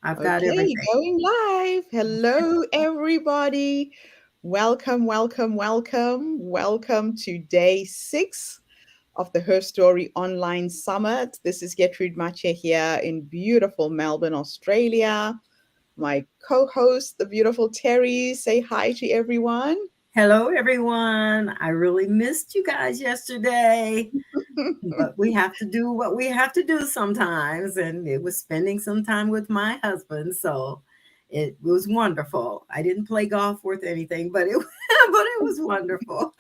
I've got Okay, everything. going live. Hello, everybody. Welcome, welcome, welcome. Welcome to day 6 of the Herstory Online Summit. This is Gertrude Mache here in beautiful Melbourne, Australia. My co host, the beautiful Terry. Say hi to everyone. Hello, everyone. I really missed you guys yesterday, but we have to do what we have to do sometimes. And it was spending some time with my husband. So it was wonderful. I didn't play golf worth anything, but it, but it was wonderful.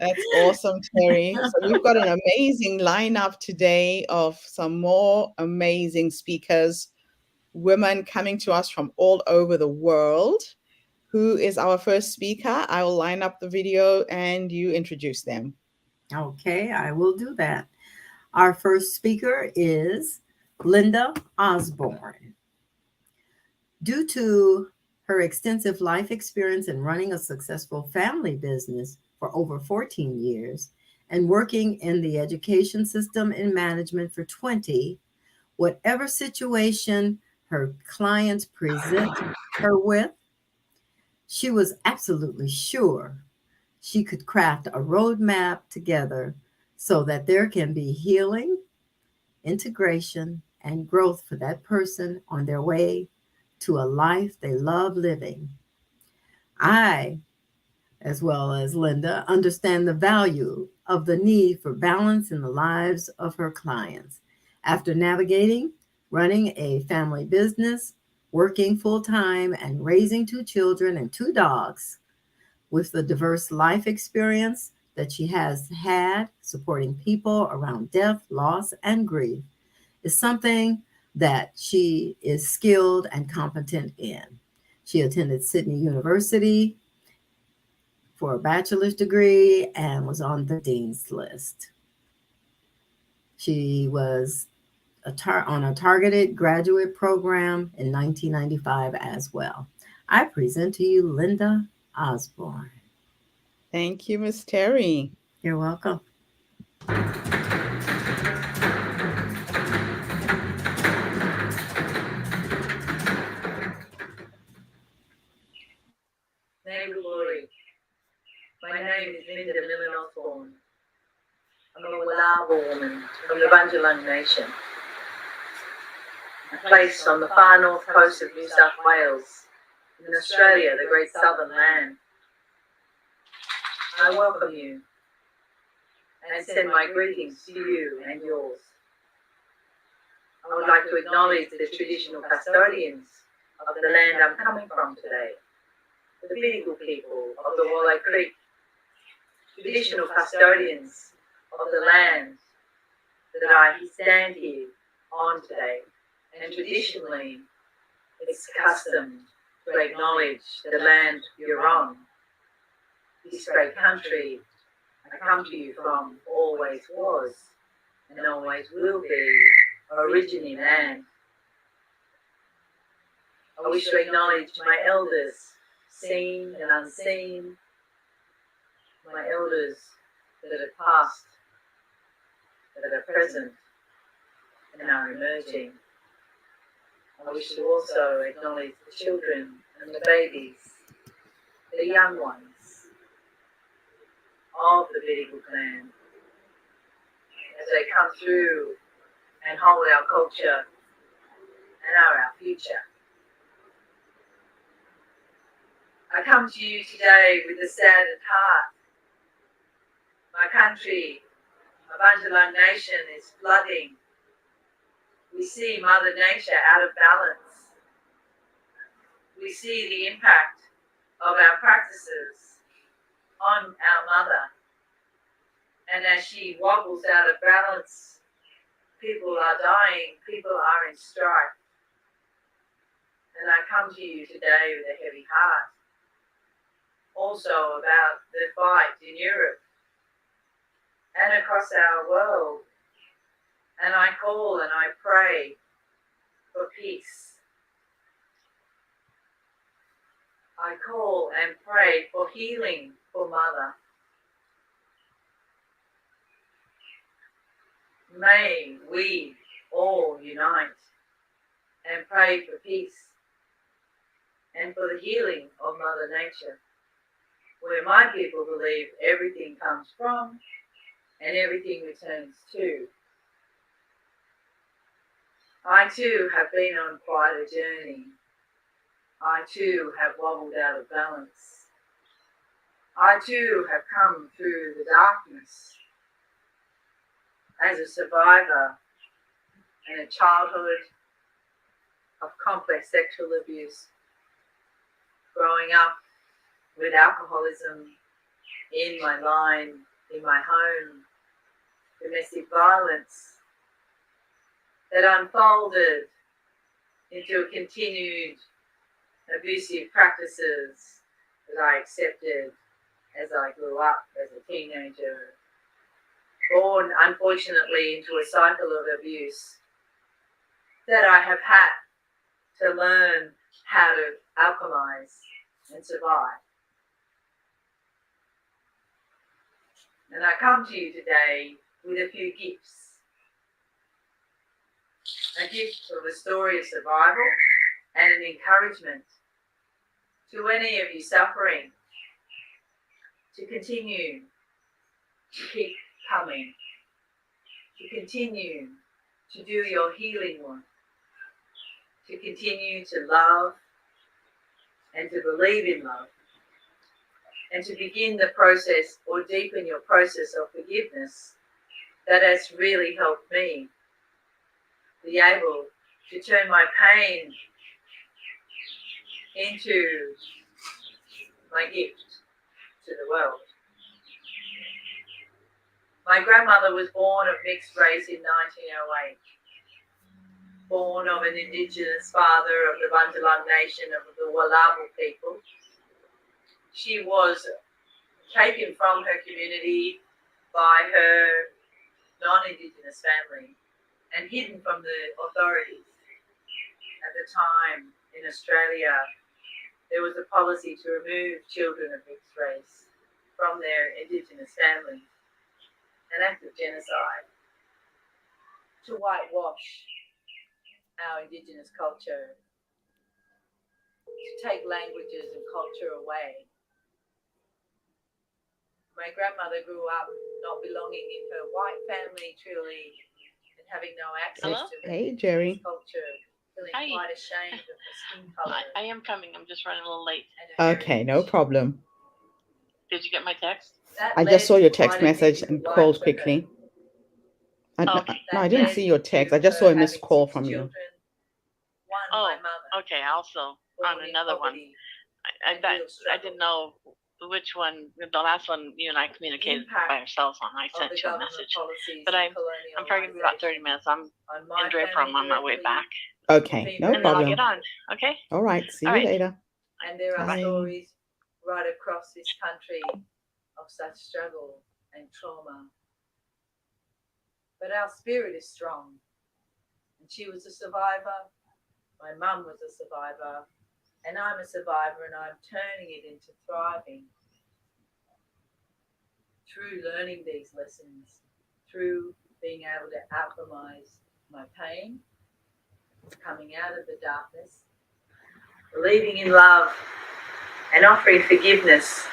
That's awesome, Terry. So, we've got an amazing lineup today of some more amazing speakers, women coming to us from all over the world. Who is our first speaker? I will line up the video and you introduce them. Okay, I will do that. Our first speaker is Linda Osborne. Due to her extensive life experience in running a successful family business for over 14 years and working in the education system and management for 20, whatever situation her clients present her with, she was absolutely sure she could craft a roadmap together so that there can be healing, integration, and growth for that person on their way to a life they love living. I, as well as Linda, understand the value of the need for balance in the lives of her clients. After navigating running a family business, working full time, and raising 2 children and 2 dogs, with the diverse life experience that she has had supporting people around death, loss, and grief, is something that she is skilled and competent in. She attended Sydney University for a bachelor's degree and was on the dean's list. She was on a targeted graduate program in 1995 as well. I present to you Linda Osborne. Thank you, Miss Terry. You're welcome. Name glory. My name is Linda Millen Osborne. I'm a Wallaba woman from the Bundjalung Nation, a place on the far north coast of New South Wales, in Australia, the great southern land. I welcome you and send my greetings to you and yours. I would like to acknowledge the traditional custodians of the land I'm coming from today, the Bidjigal people of the Wallay Creek, traditional custodians of the land that I stand here on today. And traditionally, it's custom to acknowledge the land you're on. This great country I come to you from always was and always will be Aborigine land. I wish to acknowledge my elders, seen and unseen, my elders that are past, that are present, and are emerging. I wish to also acknowledge the children and the babies, the young ones of the Bidjigal clan, as they come through and hold our culture and are our future. I come to you today with a saddened heart. My country, my Bundjalung Nation, is flooding. We see Mother Nature out of balance. We see the impact of our practices on our mother. And as she wobbles out of balance, people are dying, people are in strife. And I come to you today with a heavy heart. Also about the fight in Europe and across our world. And I call and I pray for peace. I call and pray for healing for Mother. May we all unite and pray for peace and for the healing of Mother Nature, where my people believe everything comes from and everything returns to. I too have been on quite a journey. I too have wobbled out of balance. I too have come through the darkness as a survivor in a childhood of complex sexual abuse, growing up with alcoholism in my line, in my home, domestic violence that unfolded into continued abusive practices that I accepted as I grew up as a teenager, born unfortunately into a cycle of abuse that I have had to learn how to alchemize and survive. And I come to you today with a few gifts. A gift of a story of survival and an encouragement to any of you suffering to continue to keep coming, to continue to do your healing work, to continue to love and to believe in love, and to begin the process or deepen your process of forgiveness that has really helped me be able to turn my pain into my gift to the world. My grandmother was born of mixed race in 1908, born of an indigenous father of the Bunjalung nation of the Walabu people. She was taken from her community by her non-indigenous family and hidden from the authorities. At the time in Australia, there was a policy to remove children of mixed race from their indigenous families, an act of genocide, to whitewash our indigenous culture, to take languages and culture away. My grandmother grew up not belonging in her white family truly and having no access to her indigenous culture, feeling quite ashamed of her skin color. I am coming. I'm just running a little late. Okay, no problem. Did you get my text? I just saw your text message and called quickly. No, I didn't see your text. I just saw a missed call from you. Okay. Also on another one, I didn't know which one. The last one you and I communicated by ourselves on. I sent you a message, but I'm probably gonna be about 30 minutes. I'm in Draper. I'm on my way back. Okay, no and then I'll problem. get on. Okay. All right. See you later. And there are Bye. stories right across this country of such struggle and trauma. But our spirit is strong. And she was a survivor. My mum was a survivor. And I'm a survivor, and I'm turning it into thriving through learning these lessons, through being able to alchemize my pain, coming out of the darkness, believing in love, and offering forgiveness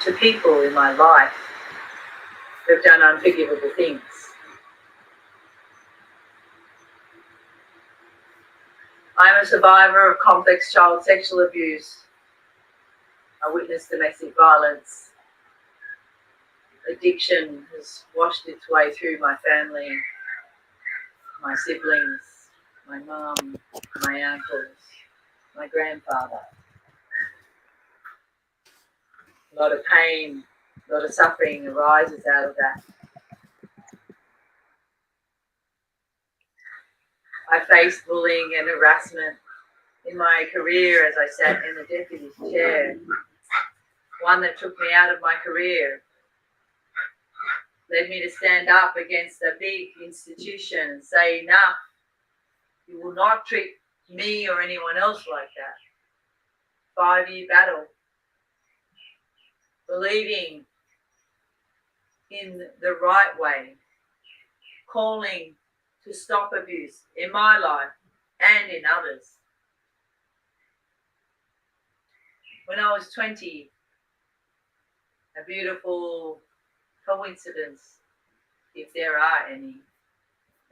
to people in my life who have done unforgivable things. I'm a survivor of complex child sexual abuse. I witnessed domestic violence. Addiction has washed its way through my family, my siblings, my mum, my uncles, my grandfather. A lot of pain, a lot of suffering arises out of that. I faced bullying and harassment in my career as I sat in the deputy's chair, one that took me out of my career, led me to stand up against a big institution and say, enough, you will not treat me or anyone else like that. 5-year battle, believing in the right way, calling to stop abuse in my life and in others. When I was 20, a beautiful coincidence, if there are any,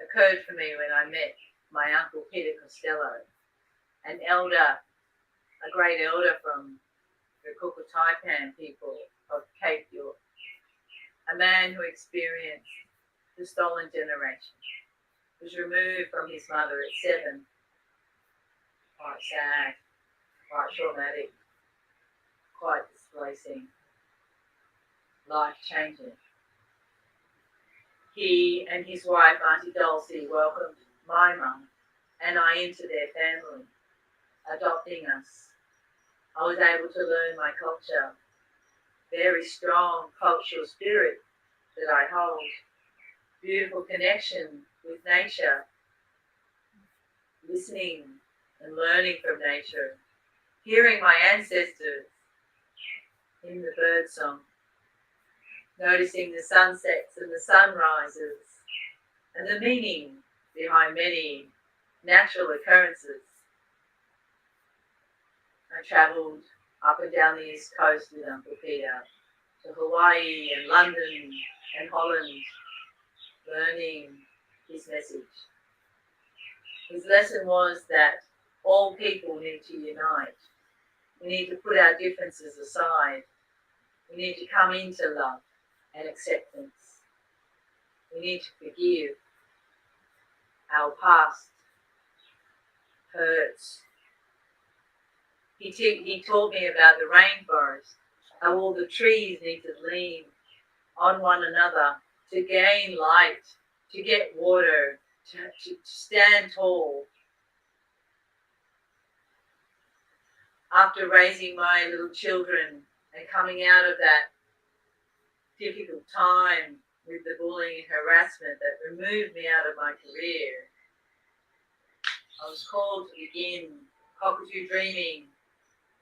occurred for me when I met my uncle Peter Costello, an elder, a great elder from the Kukutaipan people of Cape York, a man who experienced the stolen generation, was removed from his mother at 7, quite sad, quite traumatic, quite displacing, life-changing. He and his wife, Auntie Dulcie, welcomed my mum and I into their family, adopting us. I was able to learn my culture, very strong cultural spirit that I hold, beautiful connection with nature, listening and learning from nature, hearing my ancestors in the bird song, noticing the sunsets and the sunrises and the meaning behind many natural occurrences. I travelled up and down the east coast with Uncle Peter to Hawaii and London and Holland, learning his message. His lesson was that all people need to unite. We need to put our differences aside. We need to come into love and acceptance. We need to forgive. Our past hurts. He taught me about the rainforest, how all the trees need to lean on one another to gain light, to get water, to stand tall. After raising my little children and coming out of that difficult time with the bullying and harassment that removed me out of my career, I was called to begin Cockatoo Dreaming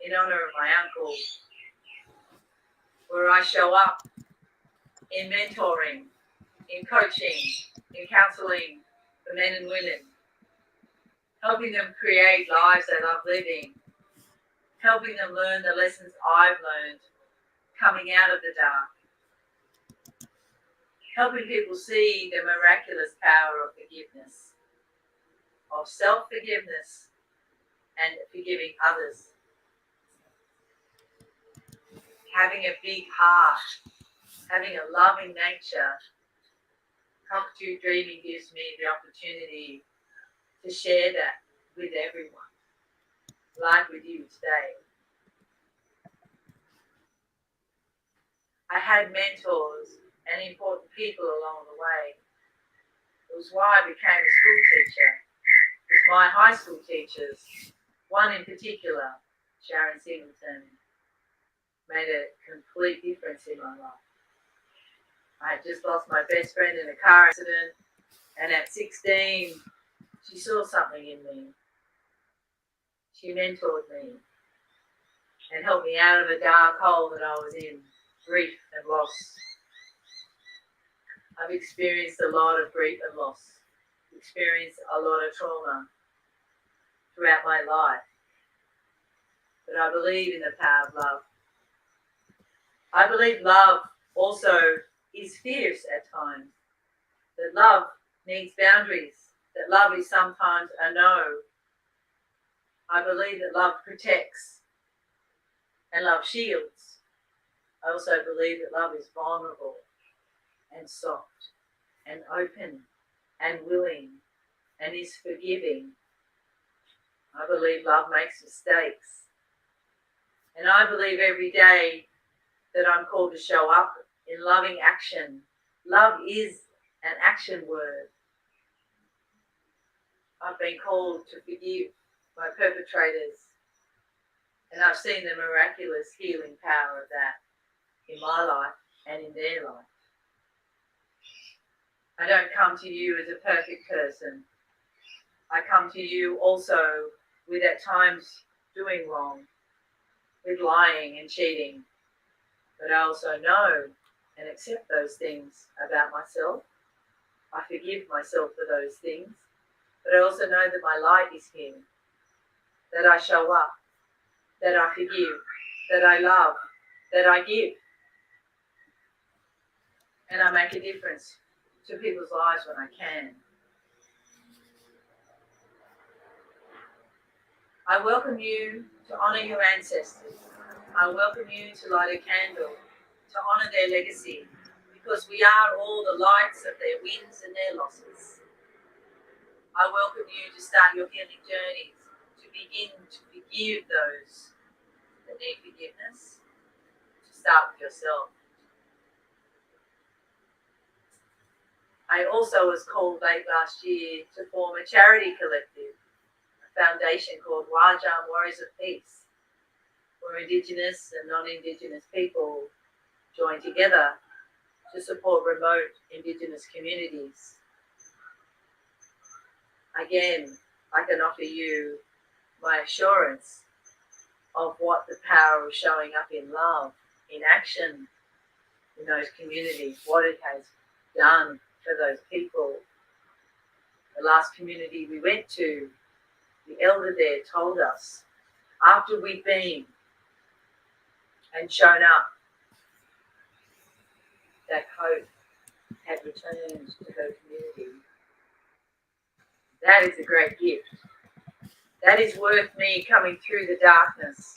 in honour of my uncle, where I show up in mentoring, in coaching, in counselling for men and women, helping them create lives they love living, helping them learn the lessons I've learned coming out of the dark, helping people see the miraculous power of forgiveness, of self-forgiveness and forgiving others. Having a big heart, having a loving nature. Cockatoo Dreaming gives me the opportunity to share that with everyone, like with you today. I had mentors and important people along the way. It was why I became a school teacher, with my high school teachers, one in particular, Sharon Singleton, made a complete difference in my life. I had just lost my best friend in a car accident, and at 16, she saw something in me. She mentored me and helped me out of a dark hole that I was in, grief and loss. I've experienced a lot of grief and loss, experienced a lot of trauma throughout my life, but I believe in the power of love. I believe love also is fierce at times, that love needs boundaries, that love is sometimes a no. I believe that love protects and love shields. I also believe that love is vulnerable and soft and open and willing and is forgiving. I believe love makes mistakes. And I believe every day that I'm called to show up in loving action. Love is an action word. I've been called to forgive my perpetrators, and I've seen the miraculous healing power of that in my life and in their life. I don't come to you as a perfect person. I come to you also with at times doing wrong, with lying and cheating. But I also know and accept those things about myself. I forgive myself for those things. But I also know that my light is here, that I show up, that I forgive, that I love, that I give, and I make a difference to people's lives when I can. I welcome you to honour your ancestors. I welcome you to light a candle to honour their legacy, because we are all the lights of their wins and their losses. I welcome you to start your healing journeys, to begin to forgive those that need forgiveness, to start with yourself. I also was called late last year to form a charity collective, a foundation called Wajam Warriors of Peace, where Indigenous and non-Indigenous people join together to support remote Indigenous communities. Again, I can offer you my assurance of what the power of showing up in love, in action in those communities, what it has done for those people. The last community we went to, the elder there told us, after we'd been and shown up, that hope had returned to her community. That is a great gift. That is worth me coming through the darkness,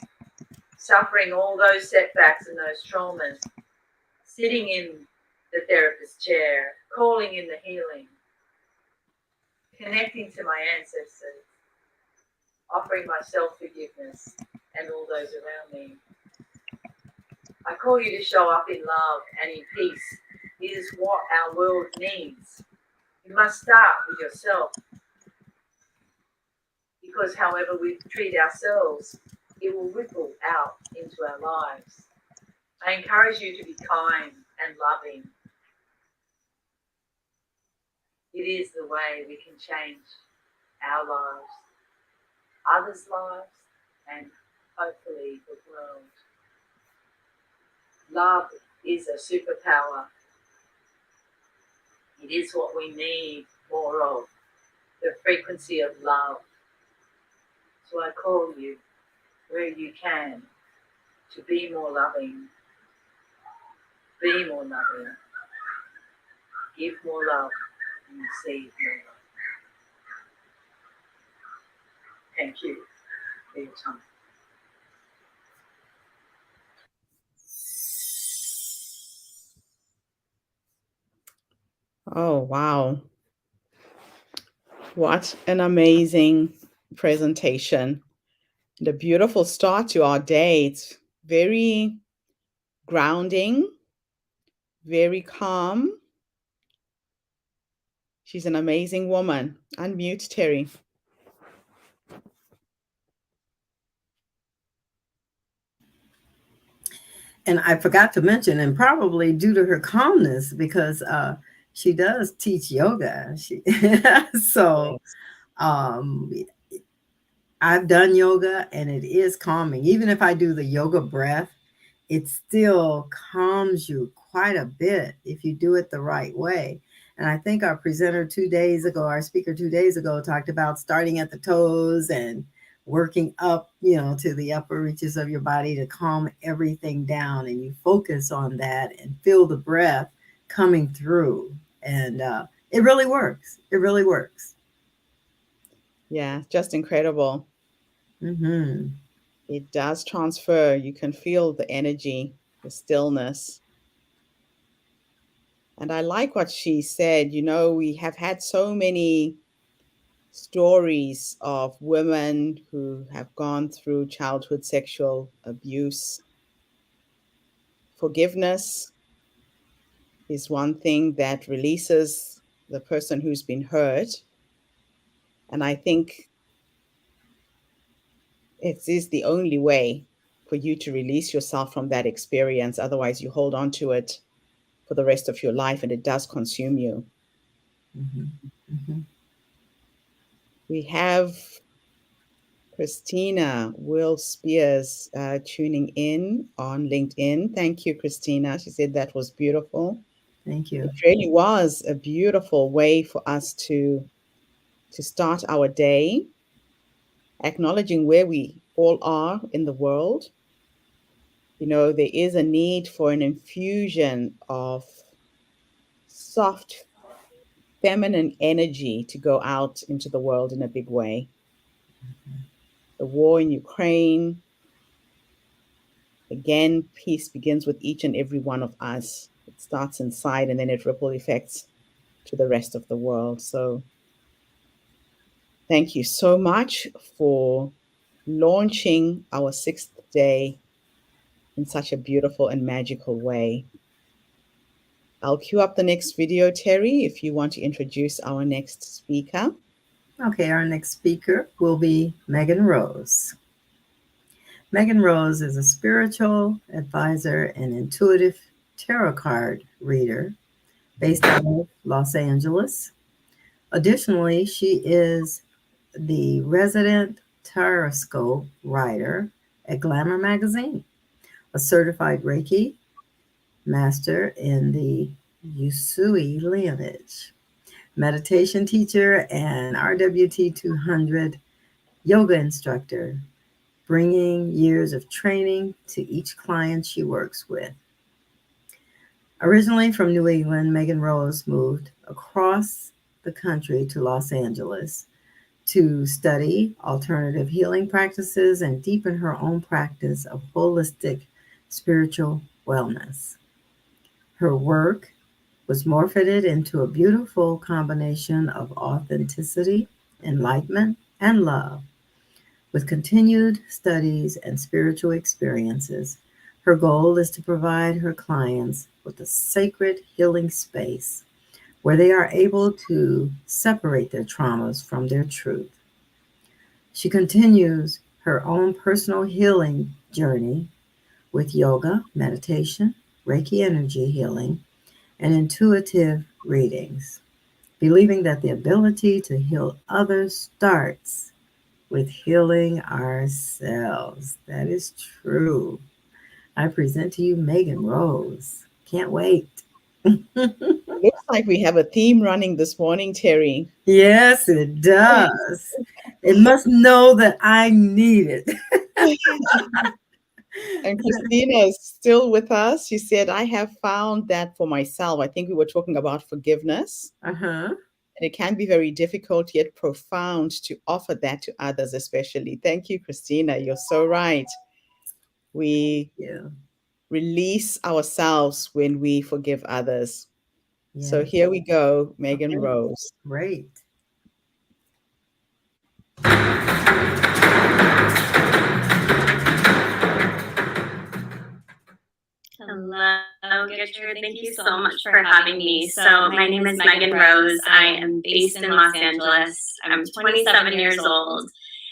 suffering all those setbacks and those traumas, sitting in the therapist's chair, calling in the healing, connecting to my ancestors, offering myself forgiveness and all those around me. I call you to show up in love and in peace. It is what our world needs. You must start with yourself, because however we treat ourselves, it will ripple out into our lives. I encourage you to be kind and loving. It is the way we can change our lives, others' lives, and hopefully the world. Love is a superpower. It is what we need more of, the frequency of love. So I call you, where you can, to be more loving, be more loving, give more love, and receive more love. Thank you for your time. Oh, wow. What an amazing presentation. And a beautiful start to our day. It's very grounding, very calm. She's an amazing woman. Unmute, Terry. And I forgot to mention, and probably due to her calmness, because she does teach yoga. So Yes. um, I've done yoga, and it is calming. Even if I do the yoga breath, it still calms you quite a bit if you do it the right way. And I think our presenter 2 days ago, our speaker 2 days ago, talked about starting at the toes and working up, to the upper reaches of your body to calm everything down. And you focus on that and feel the breath coming through. And it really works. It really works. Yeah, just incredible. Mm-hmm. It does transfer. You can feel the energy, the stillness. And I like what she said. We have had so many stories of women who have gone through childhood sexual abuse. Forgiveness is one thing that releases the person who's been hurt. And I think it is the only way for you to release yourself from that experience. Otherwise, you hold on to it for the rest of your life and it does consume you. Mm-hmm. Mm-hmm. We have Christina Will Spears tuning in on LinkedIn. Thank you, Christina. She said that was beautiful. Thank you. It really was a beautiful way for us to start our day, acknowledging where we all are in the world, there is a need for an infusion of soft, feminine energy to go out into the world in a big way. The war in Ukraine, again, peace begins with each and every one of us. It starts inside and then it ripple effects to the rest of the world. So thank you so much for launching our 6th day in such a beautiful and magical way. I'll cue up the next video, Terry, if you want to introduce our next speaker. Okay, our next speaker will be Megan Rose. Megan Rose is a spiritual advisor and intuitive tarot card reader based out of Los Angeles. Additionally, she is the resident Taroscope writer at Glamour Magazine, a certified Reiki master in the Usui lineage, meditation teacher, and RWT 200 yoga instructor, bringing years of training to each client she works with. Originally from New England, Megan Rose moved across the country to Los Angeles to study alternative healing practices and deepen her own practice of holistic spiritual wellness. Her work was morphed into a beautiful combination of authenticity, enlightenment, and love. With continued studies and spiritual experiences, her goal is to provide her clients with a sacred healing space where they are able to separate their traumas from their truth. She continues her own personal healing journey with yoga, meditation, Reiki energy healing, and intuitive readings, believing that the ability to heal others starts with healing ourselves. That is true. I present to you Megan Rose. Can't wait. Looks like we have a theme running this morning, Terry. Yes, it does. It must know that I need it. And Christina is still with us. She said, I have found that for myself. I think we were talking about forgiveness. Uh-huh. And it can be very difficult yet profound to offer that to others, especially. Thank you, Christina. You're so right. We release ourselves when we forgive others. Yeah. So here we go, Megan Okay. Rose. Great. Hello, Gertrude. Thank you so much for having me. So my name is Megan Rose. I am based in Los Angeles. I'm 27 years old,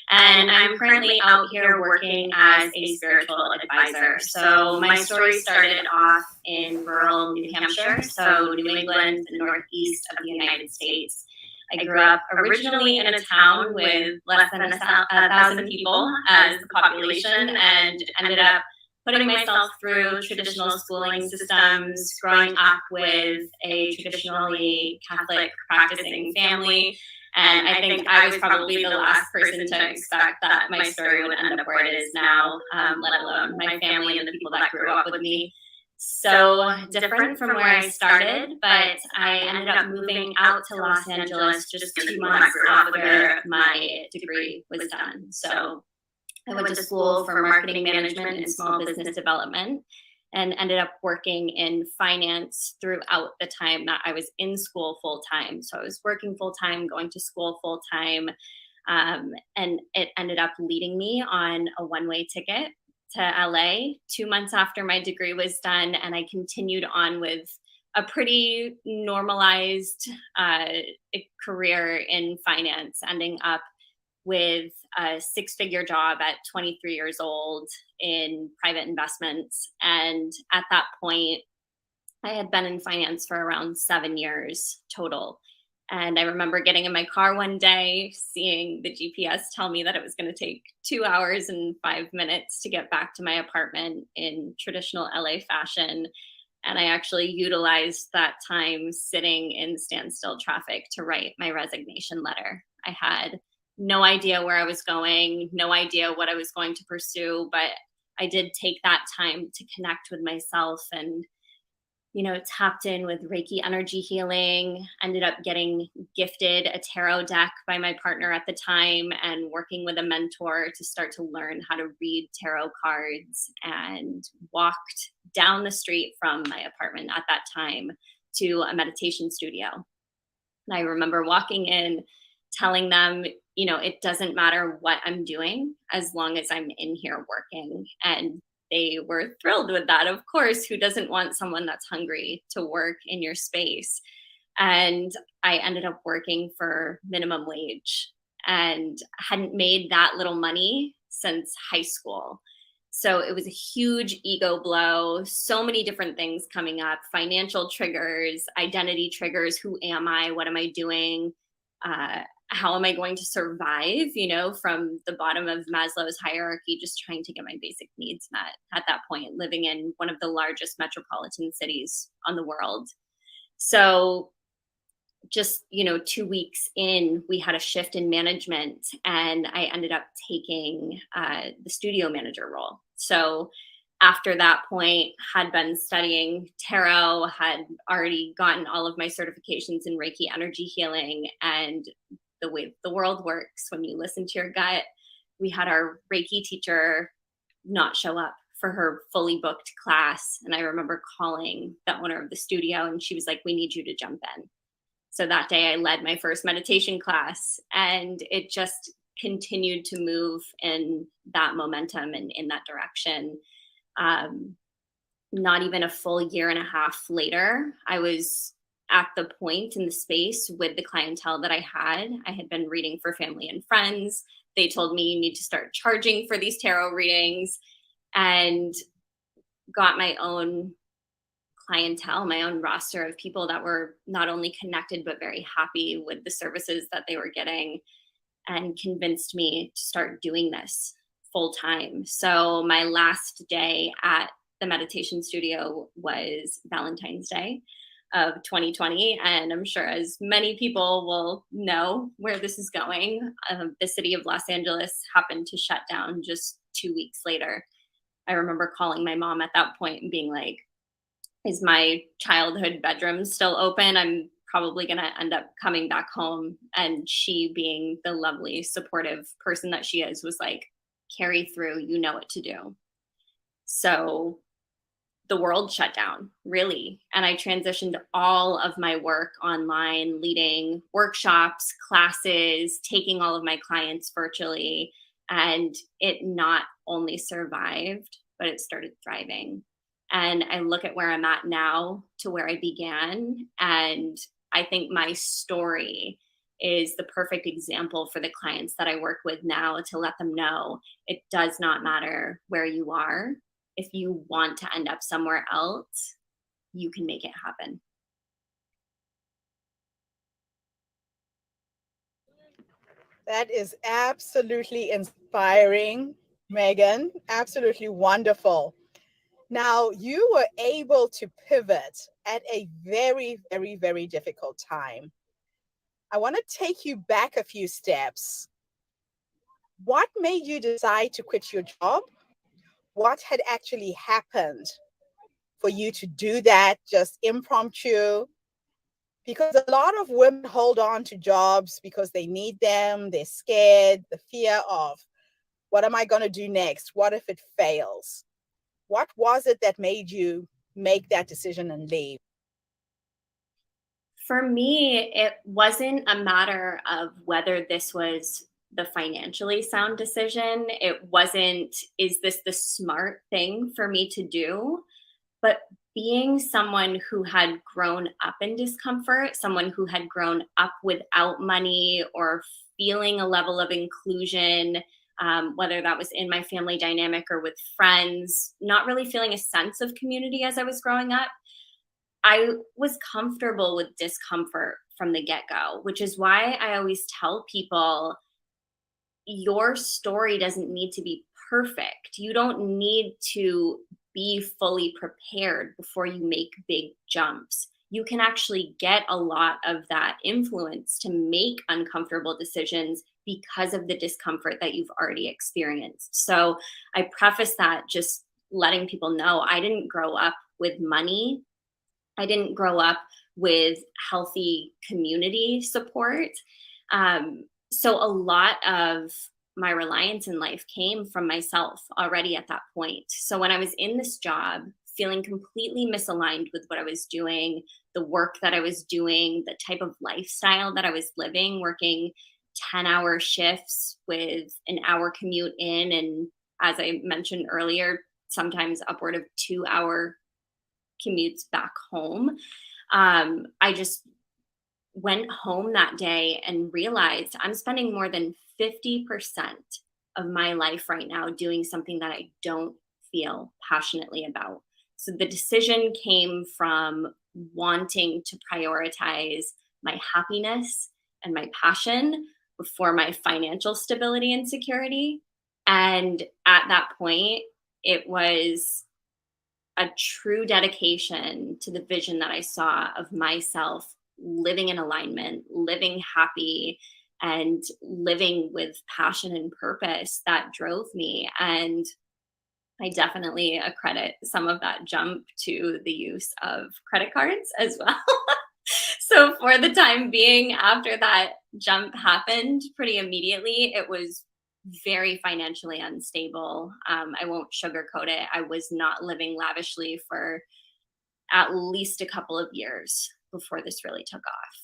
and I'm currently out here working as a spiritual advisor. So my story started off in rural New Hampshire, so New England, the northeast of the United States. I grew up originally in a town with less than 1,000 people as the population, and ended up putting myself through traditional schooling systems, growing up with a traditionally Catholic practicing family. And I think I was probably the last person to expect that my story would end up where it is now, let alone my family and the people that grew up with me. So different from where I started, but I ended up moving out to Los Angeles just 2 months after my degree was done. So I went to school for marketing management and small business development, and ended up working in finance throughout the time that I was in school full time. So I was working full time, going to school full time, and it ended up leading me on a one-way ticket to LA 2 months after my degree was done, and I continued on with a pretty normalized career in finance, ending up with a 6-figure job at 23 years old in private investments. And at that point, I had been in finance for around 7 years total. And I remember getting in my car one day, seeing the GPS tell me that it was going to take 2 hours and 5 minutes to get back to my apartment in traditional LA fashion. And I actually utilized that time sitting in standstill traffic to write my resignation letter. I had no idea where I was going, no idea what I was going to pursue, but I did take that time to connect with myself and, tapped in with Reiki energy healing, ended up getting gifted a tarot deck by my partner at the time and working with a mentor to start to learn how to read tarot cards, and walked down the street from my apartment at that time to a meditation studio. And I remember walking in, telling them, it doesn't matter what I'm doing as long as I'm in here working. And they were thrilled with that. Of course, who doesn't want someone that's hungry to work in your space? And I ended up working for minimum wage and hadn't made that little money since high school. So it was a huge ego blow, so many different things coming up, financial triggers, identity triggers. Who am I? What am I doing? How am I going to survive, from the bottom of Maslow's hierarchy, just trying to get my basic needs met at that point, living in one of the largest metropolitan cities on the world. So just, 2 weeks in, we had a shift in management, and I ended up taking the studio manager role. So after that point, had been studying tarot, had already gotten all of my certifications in Reiki energy healing, and the way the world works when you listen to your gut, we had our Reiki teacher not show up for her fully booked class. And I remember calling the owner of the studio, and she was like, "We need you to jump in." So that day I led my first meditation class, and it just continued to move in that momentum and in that direction. Not even a full year and a half later, I was at the point in the space with the clientele that I had been reading for family and friends. They told me, "You need to start charging for these tarot readings," and got my own clientele, my own roster of people that were not only connected, but very happy with the services that they were getting, and convinced me to start doing this full time. So my last day at the meditation studio was Valentine's Day of 2020. And I'm sure as many people will know where this is going, the city of Los Angeles happened to shut down just 2 weeks later. I remember calling my mom at that point and being like, "Is my childhood bedroom still open? I'm probably going to end up coming back home." And she, being the lovely, supportive person that she is, was like, "Carry through, you know what to do." So the world shut down, really. And I transitioned all of my work online, leading workshops, classes, taking all of my clients virtually. And it not only survived, but it started thriving. And I look at where I'm at now to where I began. And I think my story is the perfect example for the clients that I work with now, to let them know it does not matter where you are. If you want to end up somewhere else, you can make it happen. That is absolutely inspiring, Megan. Absolutely wonderful. Now, you were able to pivot at a very, very, very difficult time. I want to take you back a few steps. What made you decide to quit your job? What had actually happened for you to do that just impromptu? Because a lot of women hold on to jobs because they need them, they're scared, the fear of, what am I going to do next? What if it fails? What was it that made you make that decision and leave? For me, it wasn't a matter of whether this was the financially sound decision. It wasn't, is this the smart thing for me to do? But being someone who had grown up in discomfort, someone who had grown up without money or feeling a level of inclusion, whether that was in my family dynamic or with friends, not really feeling a sense of community as I was growing up, I was comfortable with discomfort from the get-go, which is why I always tell people, your story doesn't need to be perfect. You don't need to be fully prepared before you make big jumps. You can actually get a lot of that influence to make uncomfortable decisions because of the discomfort that you've already experienced. So I preface that just letting people know I didn't grow up with money. I didn't grow up with healthy community support. So a lot of my reliance in life came from myself already at that point. So when I was in this job, feeling completely misaligned with what I was doing, the work that I was doing, the type of lifestyle that I was living, working 10-hour shifts with an hour commute in, and as I mentioned earlier, sometimes upward of 2-hour commutes back home. I just went home that day and realized I'm spending more than 50% of my life right now doing something that I don't feel passionately about. So the decision came from wanting to prioritize my happiness and my passion before my financial stability and security. And at that point, it was a true dedication to the vision that I saw of myself living in alignment, living happy, and living with passion and purpose that drove me. And I definitely accredit some of that jump to the use of credit cards as well. So for the time being, after that jump happened pretty immediately, it was very financially unstable. I won't sugarcoat it. I was not living lavishly for at least a couple of years before this really took off.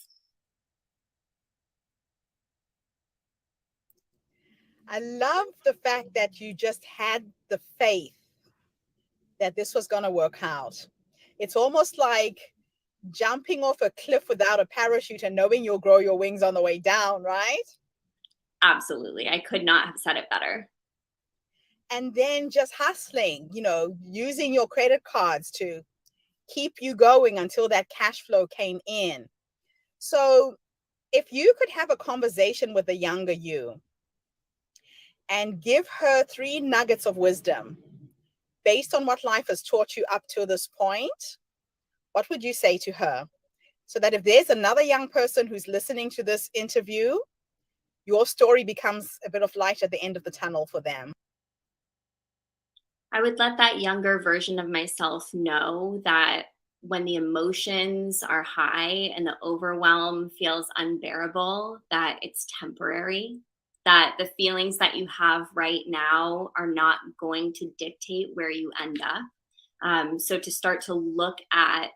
I love the fact that you just had the faith that this was going to work out. It's almost like jumping off a cliff without a parachute and knowing you'll grow your wings on the way down, right? Absolutely. I could not have said it better. And then just hustling, using your credit cards to keep you going until that cash flow came in. So if you could have a conversation with the younger you and give her 3 nuggets of wisdom based on what life has taught you up to this point, what would you say to her? So that if there's another young person who's listening to this interview, your story becomes a bit of light at the end of the tunnel for them. I would let that younger version of myself know that when the emotions are high and the overwhelm feels unbearable, that it's temporary, that the feelings that you have right now are not going to dictate where you end up. So to start to look at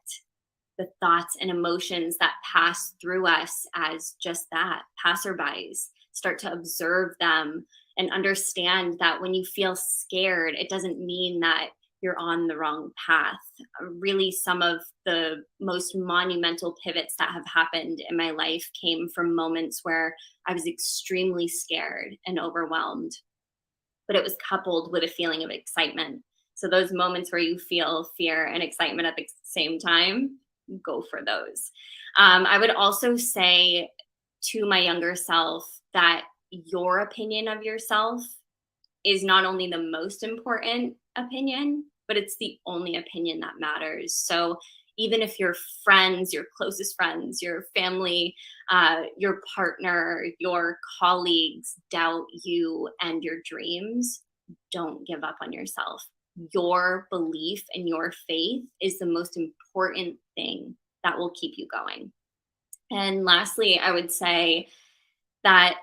the thoughts and emotions that pass through us as just that, passerbys, start to observe them and understand that when you feel scared, it doesn't mean that you're on the wrong path. Really, some of the most monumental pivots that have happened in my life came from moments where I was extremely scared and overwhelmed, but it was coupled with a feeling of excitement. So those moments where you feel fear and excitement at the same time, go for those. I would also say to my younger self that your opinion of yourself is not only the most important opinion, but it's the only opinion that matters. So even if your friends, your closest friends, your family, your partner, your colleagues doubt you and your dreams, don't give up on yourself. Your belief and your faith is the most important thing that will keep you going. And lastly, I would say that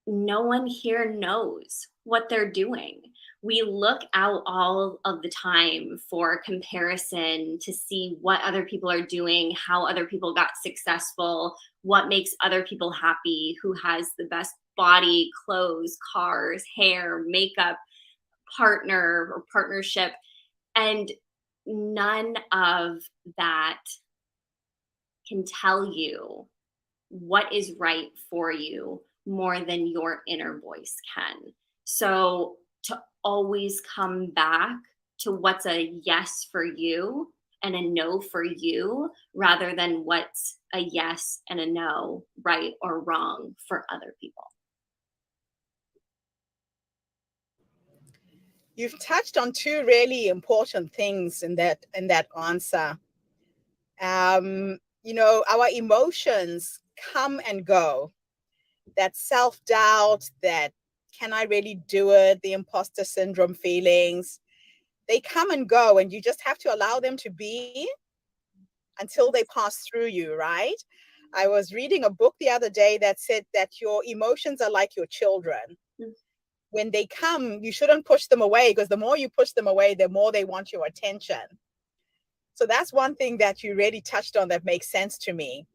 no one here knows what they're doing. We look out all of the time for comparison to see what other people are doing, how other people got successful, what makes other people happy, who has the best body, clothes, cars, hair, makeup, partner or partnership. And none of that can tell you what is right for you more than your inner voice can. So to always come back to what's a yes for you and a no for you, rather than what's a yes and a no, right or wrong for other people. You've touched on 2 really important things in that answer. Our emotions come and go. that self-doubt, that can I really do it, the imposter syndrome feelings, they come and go, and you just have to allow them to be until they pass through you, right? I was reading a book the other day that said that your emotions are like your children. When they come, you shouldn't push them away, because the more you push them away, the more they want your attention. So that's one thing that you really touched on that makes sense to me.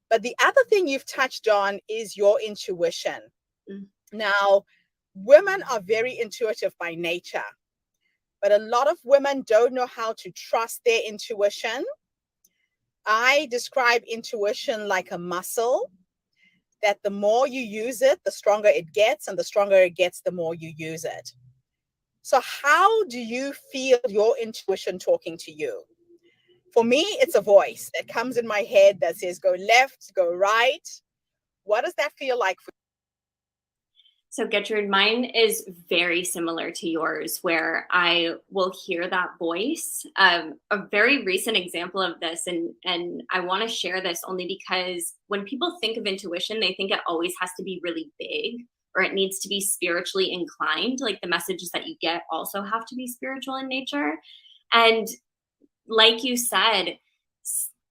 But the other thing you've touched on is your intuition. Now, women are very intuitive by nature, but a lot of women don't know how to trust their intuition. I describe intuition like a muscle, that the more you use it, the stronger it gets, and the stronger it gets, the more you use it. So how do you feel your intuition talking to you? For me, it's a voice that comes in my head that says, go left, go right. What does that feel like for you? So Gertrude, mine is very similar to yours, where I will hear that voice. A very recent example of this, and I want to share this only because when people think of intuition, they think it always has to be really big, or it needs to be spiritually inclined. Like the messages that you get also have to be spiritual in nature. And like you said,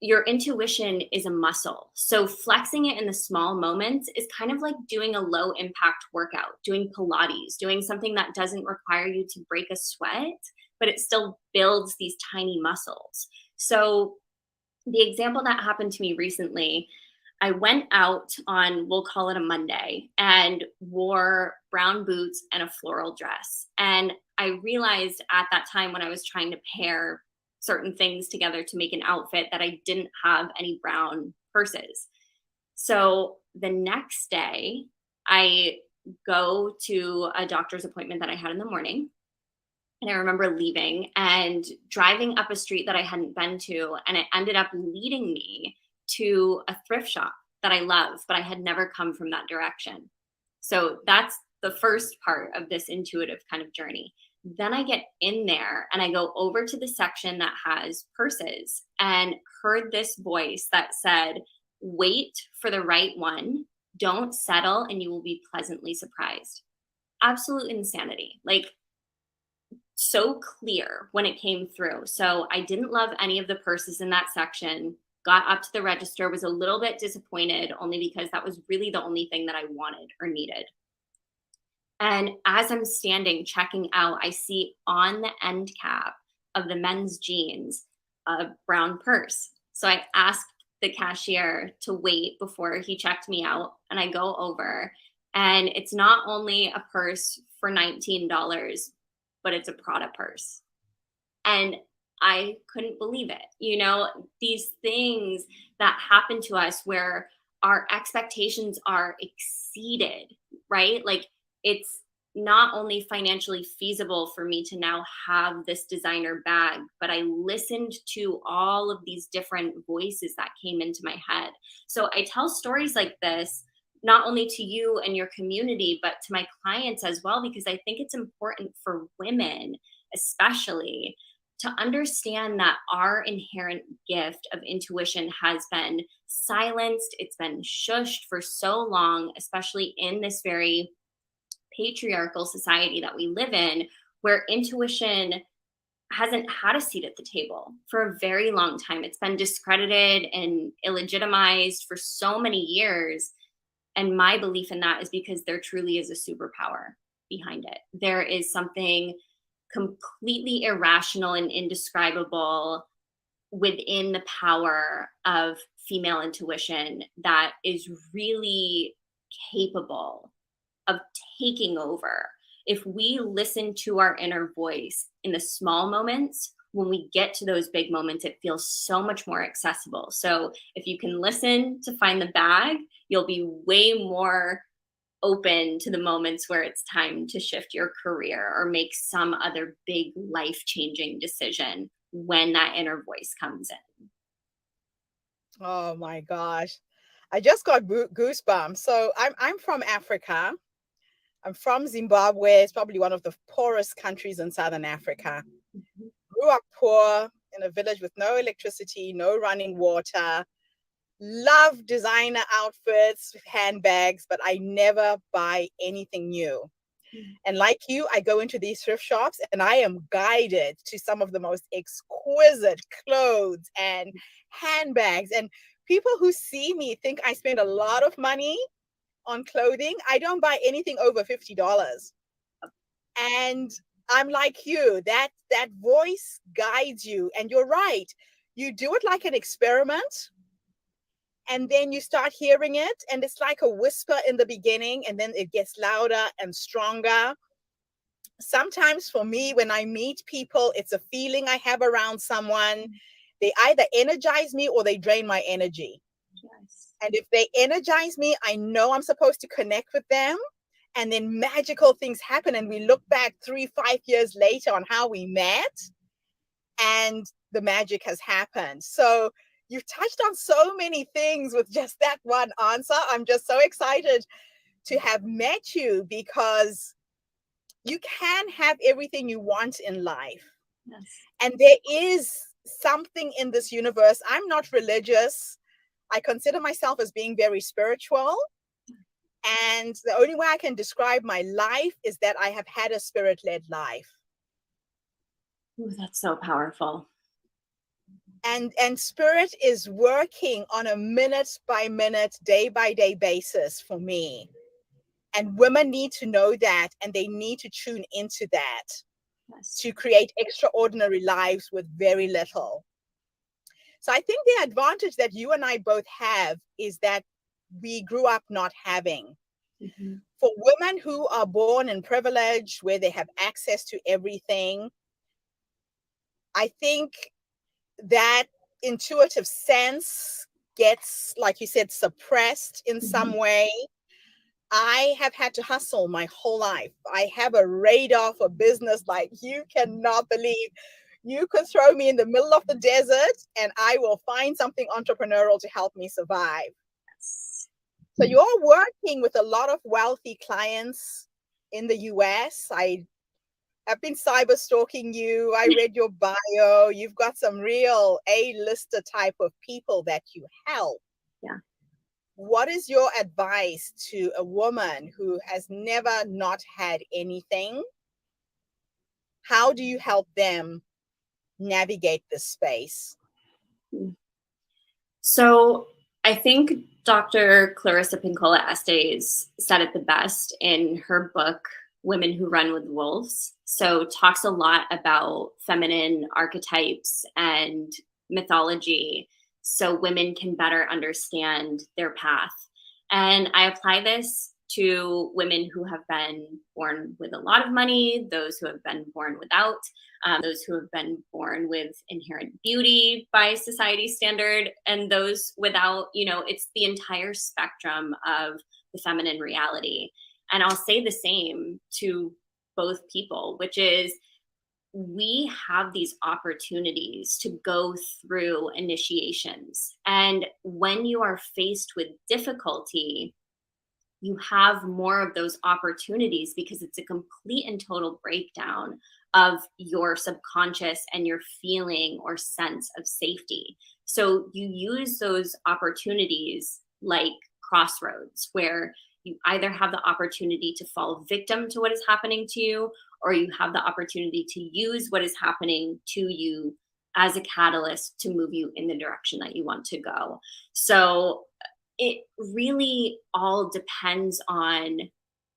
your intuition is a muscle. So flexing it in the small moments is kind of like doing a low impact workout, doing Pilates, doing something that doesn't require you to break a sweat, but it still builds these tiny muscles. So the example that happened to me recently, I went out on, we'll call it a Monday, and wore brown boots and a floral dress. And I realized at that time when I was trying to pair certain things together to make an outfit that I didn't have any brown purses. So the next day, I go to a doctor's appointment that I had in the morning. And I remember leaving and driving up a street that I hadn't been to. And it ended up leading me to a thrift shop that I love, but I had never come from that direction. So that's the first part of this intuitive kind of journey. Then I get in there and I go over to the section that has purses and heard this voice that said, wait for the right one. Don't settle and you will be pleasantly surprised. Absolute insanity. Like, so clear when it came through. So I didn't love any of the purses in that section. Got up to the register, was a little bit disappointed only because that was really the only thing that I wanted or needed. And as I'm standing checking out, I see on the end cap of the men's jeans a brown purse. So I asked the cashier to wait before he checked me out. And I go over, and it's not only a purse for $19, but it's a Prada purse. And I couldn't believe it. You know, these things that happen to us where our expectations are exceeded, right? Like, it's not only financially feasible for me to now have this designer bag, but I listened to all of these different voices that came into my head. So I tell stories like this, not only to you and your community, but to my clients as well, because I think it's important for women, especially, to understand that our inherent gift of intuition has been silenced. It's been shushed for so long, especially in this very patriarchal society that we live in, where intuition hasn't had a seat at the table for a very long time. It's been discredited and illegitimized for so many years. And my belief in that is because there truly is a superpower behind it. There is something completely irrational and indescribable within the power of female intuition that is really capable of taking over. If we listen to our inner voice in the small moments, when we get to those big moments, it feels so much more accessible. So if you can listen to find the bag, you'll be way more open to the moments where it's time to shift your career or make some other big life-changing decision when that inner voice comes in. Oh my gosh. I just got goosebumps. So I'm from Africa. I'm from Zimbabwe. It's probably one of the poorest countries in Southern Africa. Grew up poor in a village with no electricity, no running water. love designer outfits, handbags, but I never buy anything new. And like you, I go into these thrift shops and I am guided to some of the most exquisite clothes and handbags. And people who see me think I spend a lot of money on clothing. I don't buy anything over $50. And I'm like you, that voice guides you. And you're right. You do it like an experiment, and then you start hearing it, and it's like a whisper in the beginning, and then it gets louder and stronger. Sometimes for me, when I meet people, it's a feeling I have around someone. They either energize me or they drain my energy. Yes. And if they energize me, I know I'm supposed to connect with them. And then magical things happen. And we look back 3-5 years later on how we met, and the magic has happened. So you've touched on so many things with just that one answer. I'm just so excited to have met you, because you can have everything you want in life. Yes. And there is something in this universe. I'm not religious. I consider myself as being very spiritual. And the only way I can describe my life is that I have had a spirit-led life. Ooh, that's so powerful. And spirit is working on a minute by minute, day by day basis for me. And women need to know that, and they need to tune into that. Yes. To create extraordinary lives with very little. So I think the advantage that you and I both have is that we grew up not having. Mm-hmm. For women who are born in privilege, where they have access to everything, I think that intuitive sense gets, like you said, suppressed in some way. I have had to hustle my whole life. I have a radar for business like you cannot believe. You could throw me in the middle of the desert and I will find something entrepreneurial to help me survive. So you're working with a lot of wealthy clients in the US. I have been cyber stalking you. I read your bio. You've got some real A-lister type of people that you help. Yeah. What is your advice to a woman who has never not had anything? How do you help them navigate this space? So I think Dr. Clarissa Pinkola Estes said it the best in her book, Women Who Run with Wolves. So talks a lot about feminine archetypes and mythology so women can better understand their path. And I apply this to women who have been born with a lot of money, those who have been born without, those who have been born with inherent beauty by society standard, and those without. It's the entire spectrum of the feminine reality. And I'll say the same to both people, which is we have these opportunities to go through initiations. And when you are faced with difficulty, you have more of those opportunities because it's a complete and total breakdown of your subconscious and your feeling or sense of safety. So you use those opportunities like crossroads, where you either have the opportunity to fall victim to what is happening to you, or you have the opportunity to use what is happening to you as a catalyst to move you in the direction that you want to go. So it really all depends on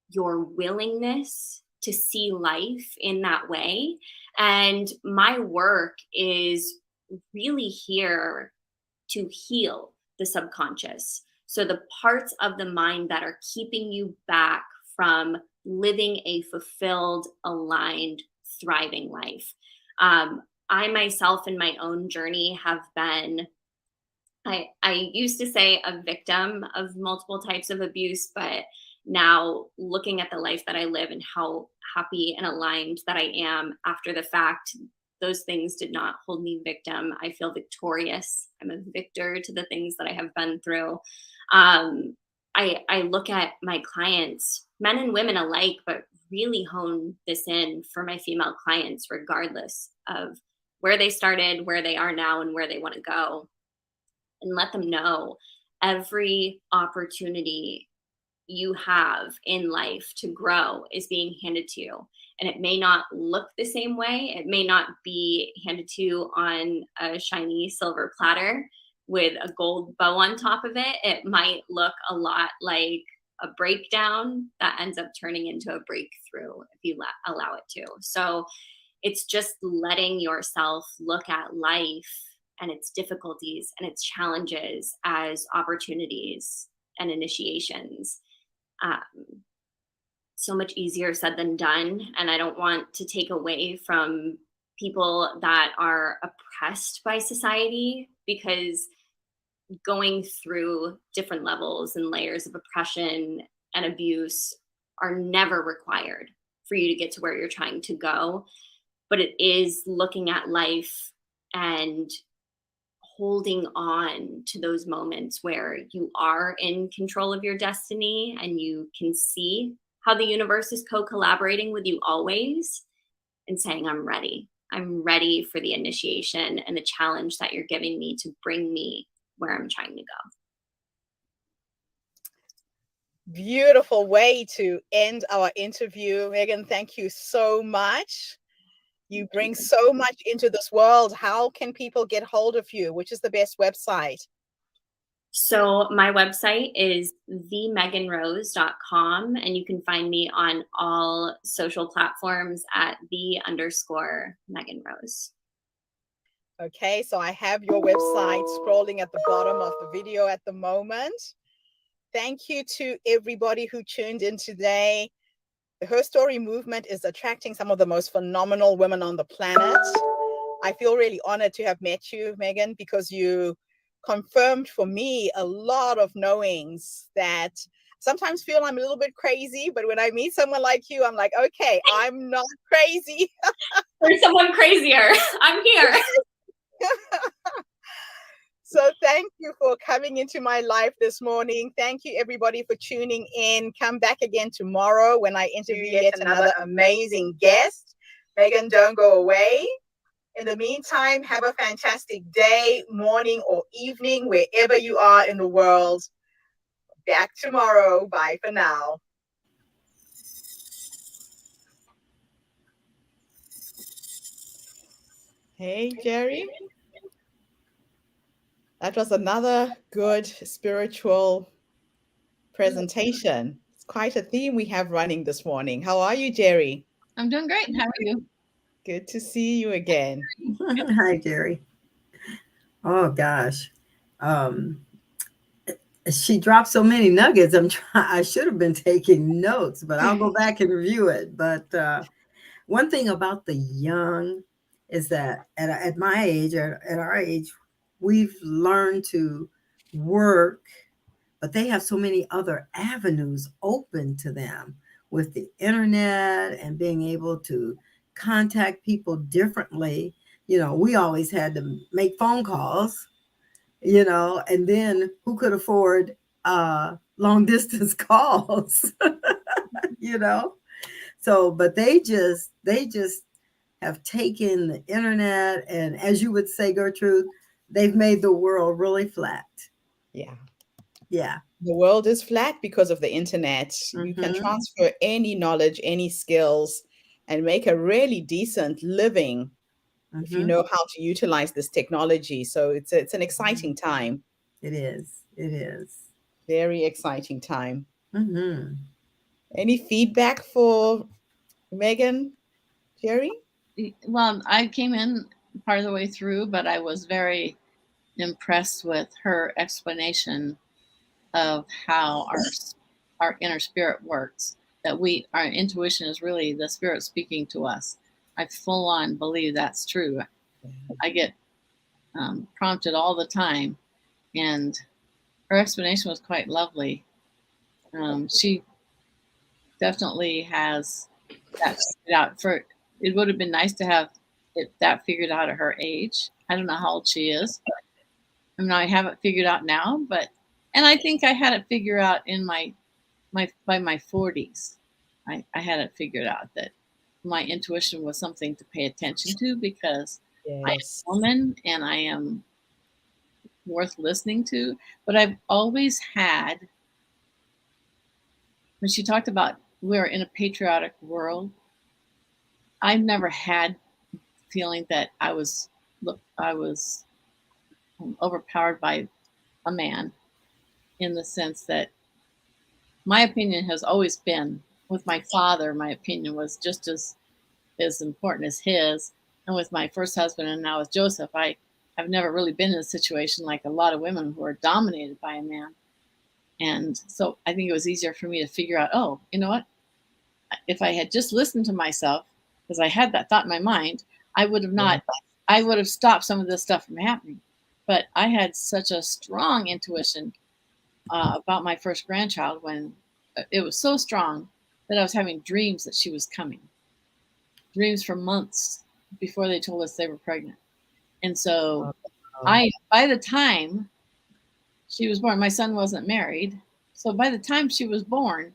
your willingness to see life in that way. And my work is really here to heal the subconscious. So the parts of the mind that are keeping you back from living a fulfilled, aligned, thriving life. I myself in my own journey have been, I used to say a victim of multiple types of abuse, but now looking at the life that I live and how happy and aligned that I am after the fact, those things did not hold me victim. I feel victorious. I'm a victor to the things that I have been through. I look at my clients, men and women alike, but really hone this in for my female clients, regardless of where they started, where they are now, and where they want to go. and let them know every opportunity you have in life to grow is being handed to you. And it may not look the same way. It may not be handed to you on a shiny silver platter with a gold bow on top of it. It might look a lot like a breakdown that ends up turning into a breakthrough if you allow it to. So it's just letting yourself look at life and its difficulties and its challenges as opportunities and initiations. So much easier said than done. And I don't want to take away from people that are oppressed by society, because going through different levels and layers of oppression and abuse are never required for you to get to where you're trying to go. But it is looking at life and holding on to those moments where you are in control of your destiny and you can see how the universe is co-collaborating with you always, and saying, I'm ready. I'm ready for the initiation and the challenge that you're giving me to bring me where I'm trying to go. Beautiful way to end our interview. Megan, thank you so much. You bring so much into this world. How can people get hold of you? Which is the best website? So my website is themeganrose.com, and you can find me on all social platforms at _Megan Rose. Okay, so I have your website scrolling at the bottom of the video at the moment. Thank you to everybody who tuned in today. The Herstory movement is attracting some of the most phenomenal women on the planet. I feel really honored to have met you, Megan, because you confirmed for me a lot of knowings that sometimes feel I'm a little bit crazy, but when I meet someone like you, I'm like, okay, I'm not crazy. There's someone crazier. I'm here. So thank you for coming into my life this morning. Thank you, everybody, for tuning in. Come back again tomorrow when I interview yet another amazing guest. Megan, don't go away. In the meantime, have a fantastic day, morning, or evening, wherever you are in the world. Back tomorrow. Bye for now. Hey, Jerry. That was another good spiritual presentation. It's quite a theme we have running this morning. How are you, Jerry? I'm doing great. How are you? Good to see you again. Hi, Jerry. Oh gosh. She dropped so many nuggets. I should have been taking notes, but I'll go back and review it. But one thing about the young is that at my age, at our age, we've learned to work, but they have so many other avenues open to them with the internet and being able to contact people differently. You know, we always had to make phone calls, you know, and then who could afford long distance calls, you know? So, but they just have taken the internet, and as you would say, Gertrude, they've made the world really flat. Yeah. Yeah. The world is flat because of the internet. You can transfer any knowledge, any skills, and make a really decent living if you know how to utilize this technology. So it's an exciting time. It is. It is. Very exciting time. Any feedback for Megan, Jerry? Well, I came in part of the way through, but I was very impressed with her explanation of how our inner spirit works. That our intuition is really the spirit speaking to us. I full on believe that's true. I get prompted all the time, and her explanation was quite lovely. She definitely has that figured out. It would have been nice to have that figured out at her age. I don't know how old she is. I mean, I have it figured out now, and I think I had it figured out in by my 40s. I had it figured out that my intuition was something to pay attention to, because I am a woman and I am worth listening to. But I've always had, when she talked about we're in a patriotic world, I've never had feeling that I was overpowered by a man, in the sense that my opinion has always been, with my father, my opinion was just as important as his. And with my first husband and now with Joseph, I've never really been in a situation like a lot of women who are dominated by a man. And so I think it was easier for me to figure out, oh, you know what? If I had just listened to myself, because I had that thought in my mind, I would have not, I would have stopped some of this stuff from happening. But I had such a strong intuition about my first grandchild, when it was so strong that I was having dreams that she was coming, dreams for months before they told us they were pregnant. And so by the time she was born, my son wasn't married. So by the time she was born,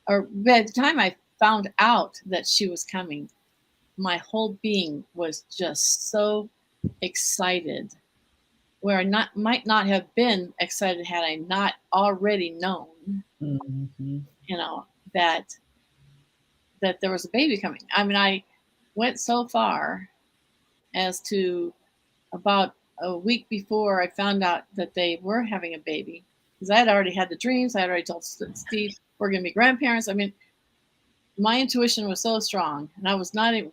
or by the time I found out that she was coming, my whole being was just so excited, where I might not have been excited had I not already known, you know, that there was a baby coming. I mean, I went so far as to, about a week before I found out that they were having a baby, because I had already had the dreams. I had already told Steve we're going to be grandparents. I mean, my intuition was so strong, and I was not even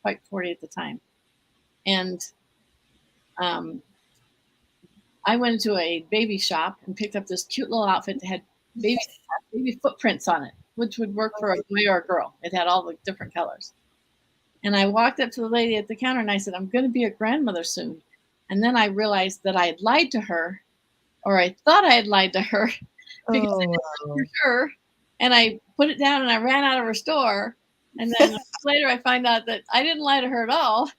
quite 40 at the time. And I went into a baby shop and picked up this cute little outfit that had baby footprints on it, which would work for a boy or a girl. It had all the different colors. And I walked up to the lady at the counter and I said, I'm going to be a grandmother soon. And then I realized that I had lied to her, or I thought I had lied to her, because I didn't know for sure. And I put it down and I ran out of her store. And then later I find out that I didn't lie to her at all.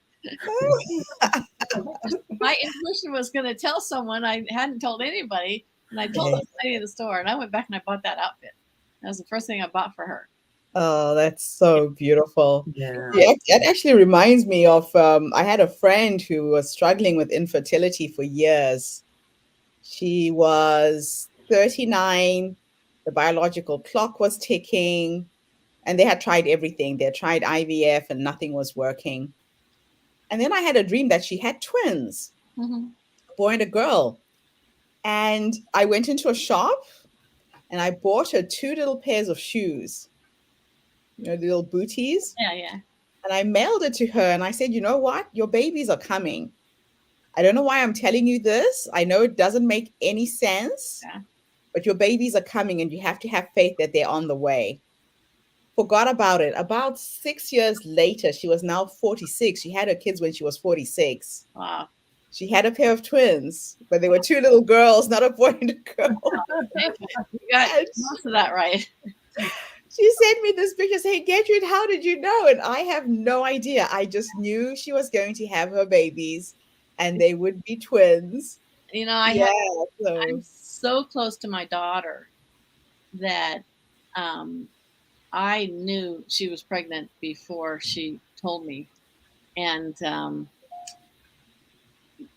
My intuition was going to tell someone. I hadn't told anybody. And I told the lady at the store, and I went back and I bought that outfit. That was the first thing I bought for her. Oh, that's so beautiful. Yeah. Yeah, that actually reminds me of, I had a friend who was struggling with infertility for years. She was 39, the biological clock was ticking, and they had tried everything. They had tried IVF and nothing was working. And then I had a dream that she had twins, a boy and a girl. And I went into a shop and I bought her 2 little pairs of shoes, the little booties. Yeah. And I mailed it to her and I said, you know what? Your babies are coming. I don't know why I'm telling you this. I know it doesn't make any sense, but your babies are coming and you have to have faith that they're on the way. Forgot about it. About 6 years later, she was now 46. She had her kids when she was 46. Wow. She had a pair of twins, but they were 2 little girls, not a boy and a girl. You got most of that right. She sent me this picture saying, Gertrude, how did you know? And I have no idea. I just knew she was going to have her babies and they would be twins. You know, I'm so close to my daughter that I knew she was pregnant before she told me. And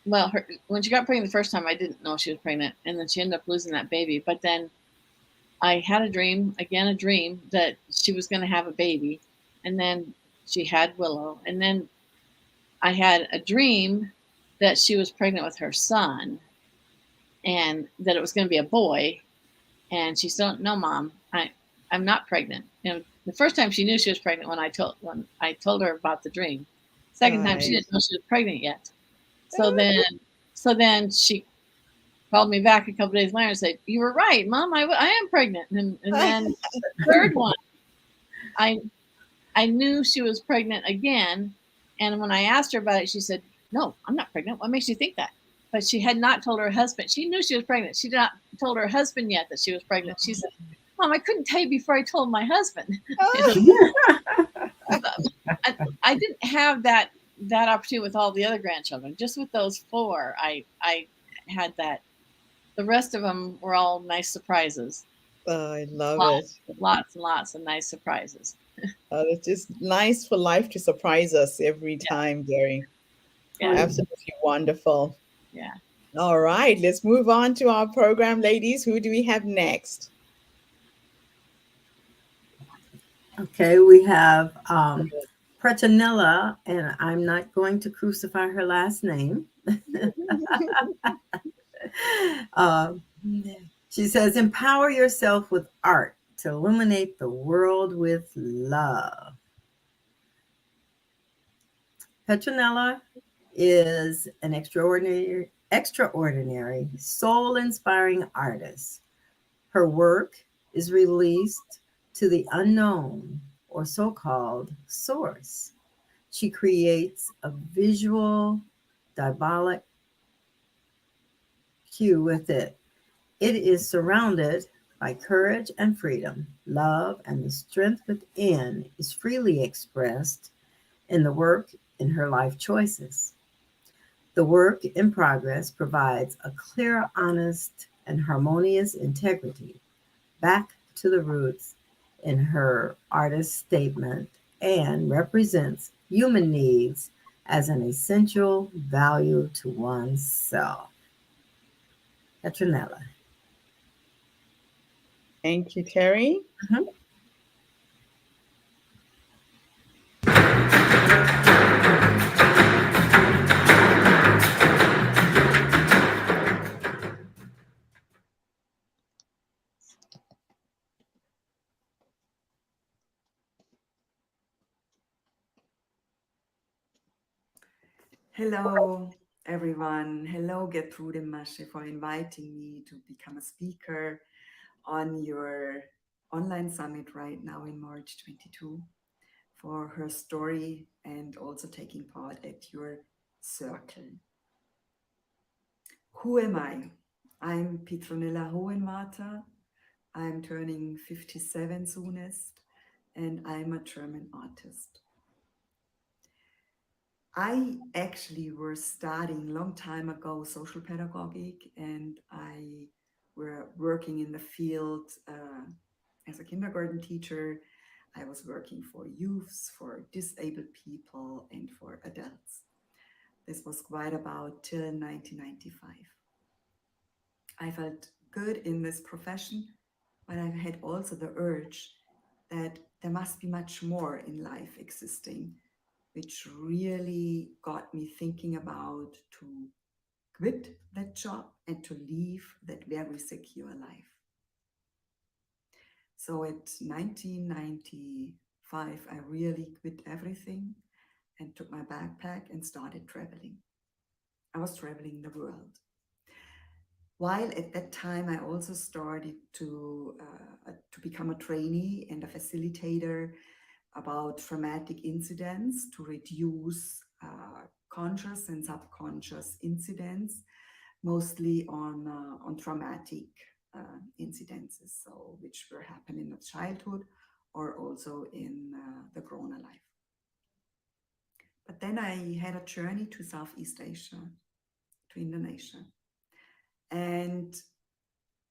when she got pregnant the first time, I didn't know she was pregnant. And then she ended up losing that baby. But then I had a dream that she was going to have a baby. And then she had Willow. And then I had a dream that she was pregnant with her son and that it was going to be a boy. And she said, no, Mom, I'm not pregnant. The first time she knew she was pregnant when I told her about the dream. Second time she didn't know she was pregnant yet. So then she called me back a couple days later and said, you were right, Mom, I am pregnant. And then the third one, I knew she was pregnant again. And when I asked her about it, she said, no, I'm not pregnant. What makes you think that? But she had not told her husband. She knew she was pregnant. She did not told her husband yet that she was pregnant. She said, Mom, I couldn't tell you before I told my husband. I didn't have that opportunity with all the other grandchildren. Just with those 4, I had that. The rest of them were all nice surprises. Oh, I love it. Lots and lots of nice surprises. It's just nice for life to surprise us every time, Gary. Yeah. Absolutely wonderful. Yeah. All right, let's move on to our program, ladies. Who do we have next? Okay, we have Petronella, and I'm not going to crucify her last name. uh, she says, empower yourself with art to illuminate the world with love. Petronella is an extraordinary, soul-inspiring artist. Her work is released to the unknown or so-called source. She creates a visual diabolic cue with it. It is surrounded by courage and freedom. Love and the strength within is freely expressed in the work in her life choices. The work in progress provides a clear, honest, and harmonious integrity back to the roots in her artist statement and represents human needs as an essential value to oneself. Petronella. Thank you, Terry. Mhm. Hello, everyone. Hello, Gertrude and Masche, for inviting me to become a speaker on your online summit right now in March 22 for her story and also taking part at your circle. Who am I? I'm Petronella Hohenwarter. I'm turning 57 soonest, and I'm a German artist. I actually was studying long time ago social pedagogic, and I were working in the field as a kindergarten teacher. I was working for youths, for disabled people, and for adults. This was quite about till 1995. I felt good in this profession, but I had also the urge that there must be much more in life existing, which really got me thinking about to quit that job and to leave that very secure life. So at 1995, I really quit everything and took my backpack and started traveling. I was traveling the world. While at that time, I also started to become a trainee and a facilitator about traumatic incidents to reduce conscious and subconscious incidents, mostly on traumatic incidences, so which were happening in the childhood or also in the grown life. But then I had a journey to Southeast Asia, to Indonesia, and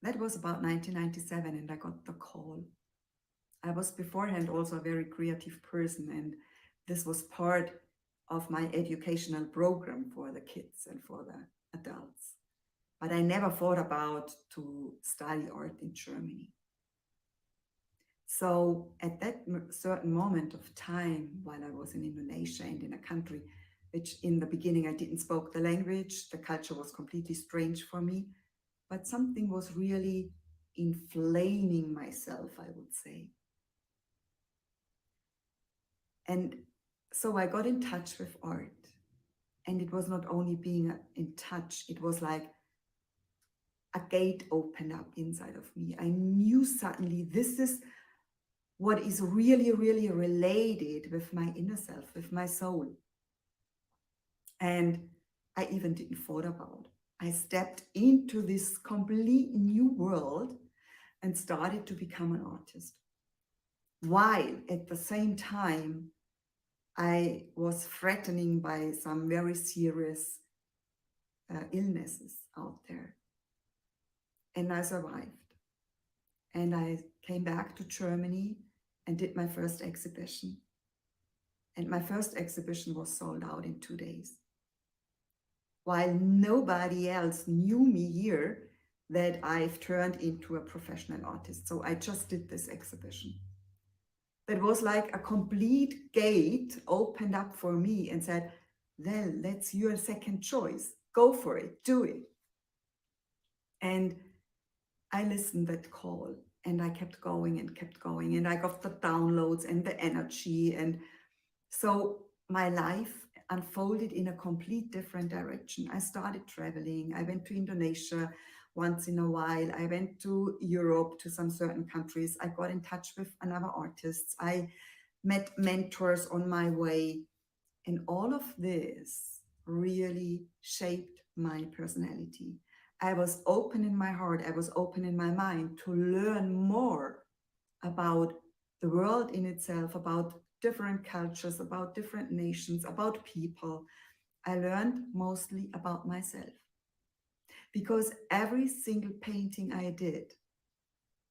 that was about 1997, and I got the call. I was beforehand also a very creative person, and this was part of my educational program for the kids and for the adults. But I never thought about to study art in Germany. So at that certain moment of time, while I was in Indonesia and in a country which in the beginning I didn't spoke the language, the culture was completely strange for me, but something was really inflaming myself, I would say. And so I got in touch with art. And it was not only being in touch, it was like a gate opened up inside of me. I knew suddenly this is what is really, really related with my inner self, with my soul. And I even didn't thought about. I stepped into this complete new world and started to become an artist. While at the same time, I was threatened by some very serious illnesses out there. And I survived. And I came back to Germany and did my first exhibition. And my first exhibition was sold out in 2 days. while nobody else knew me here, that I've turned into a professional artist. So I just did this exhibition. That was like a complete gate opened up for me and said, well, that's your second choice. Go for it, do it. And I listened that call and I kept going and kept going. And I got the downloads and the energy. And so my life unfolded in a complete different direction. I started traveling. I went to Indonesia once in a while. I went to Europe, to some certain countries. I got in touch with another artists. I met mentors on my way. And all of this really shaped my personality. I was open in my heart, I was open in my mind to learn more about the world in itself, about different cultures, about different nations, about people. I learned mostly about myself because every single painting I did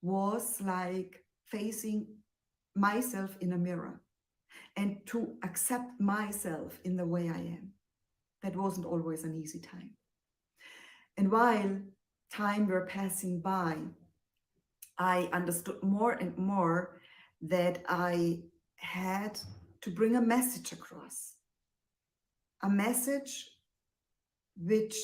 was like facing myself in a mirror and to accept myself in the way I am. That wasn't always an easy time. And while time were passing by, I understood more and more that I had to bring a message across, a message which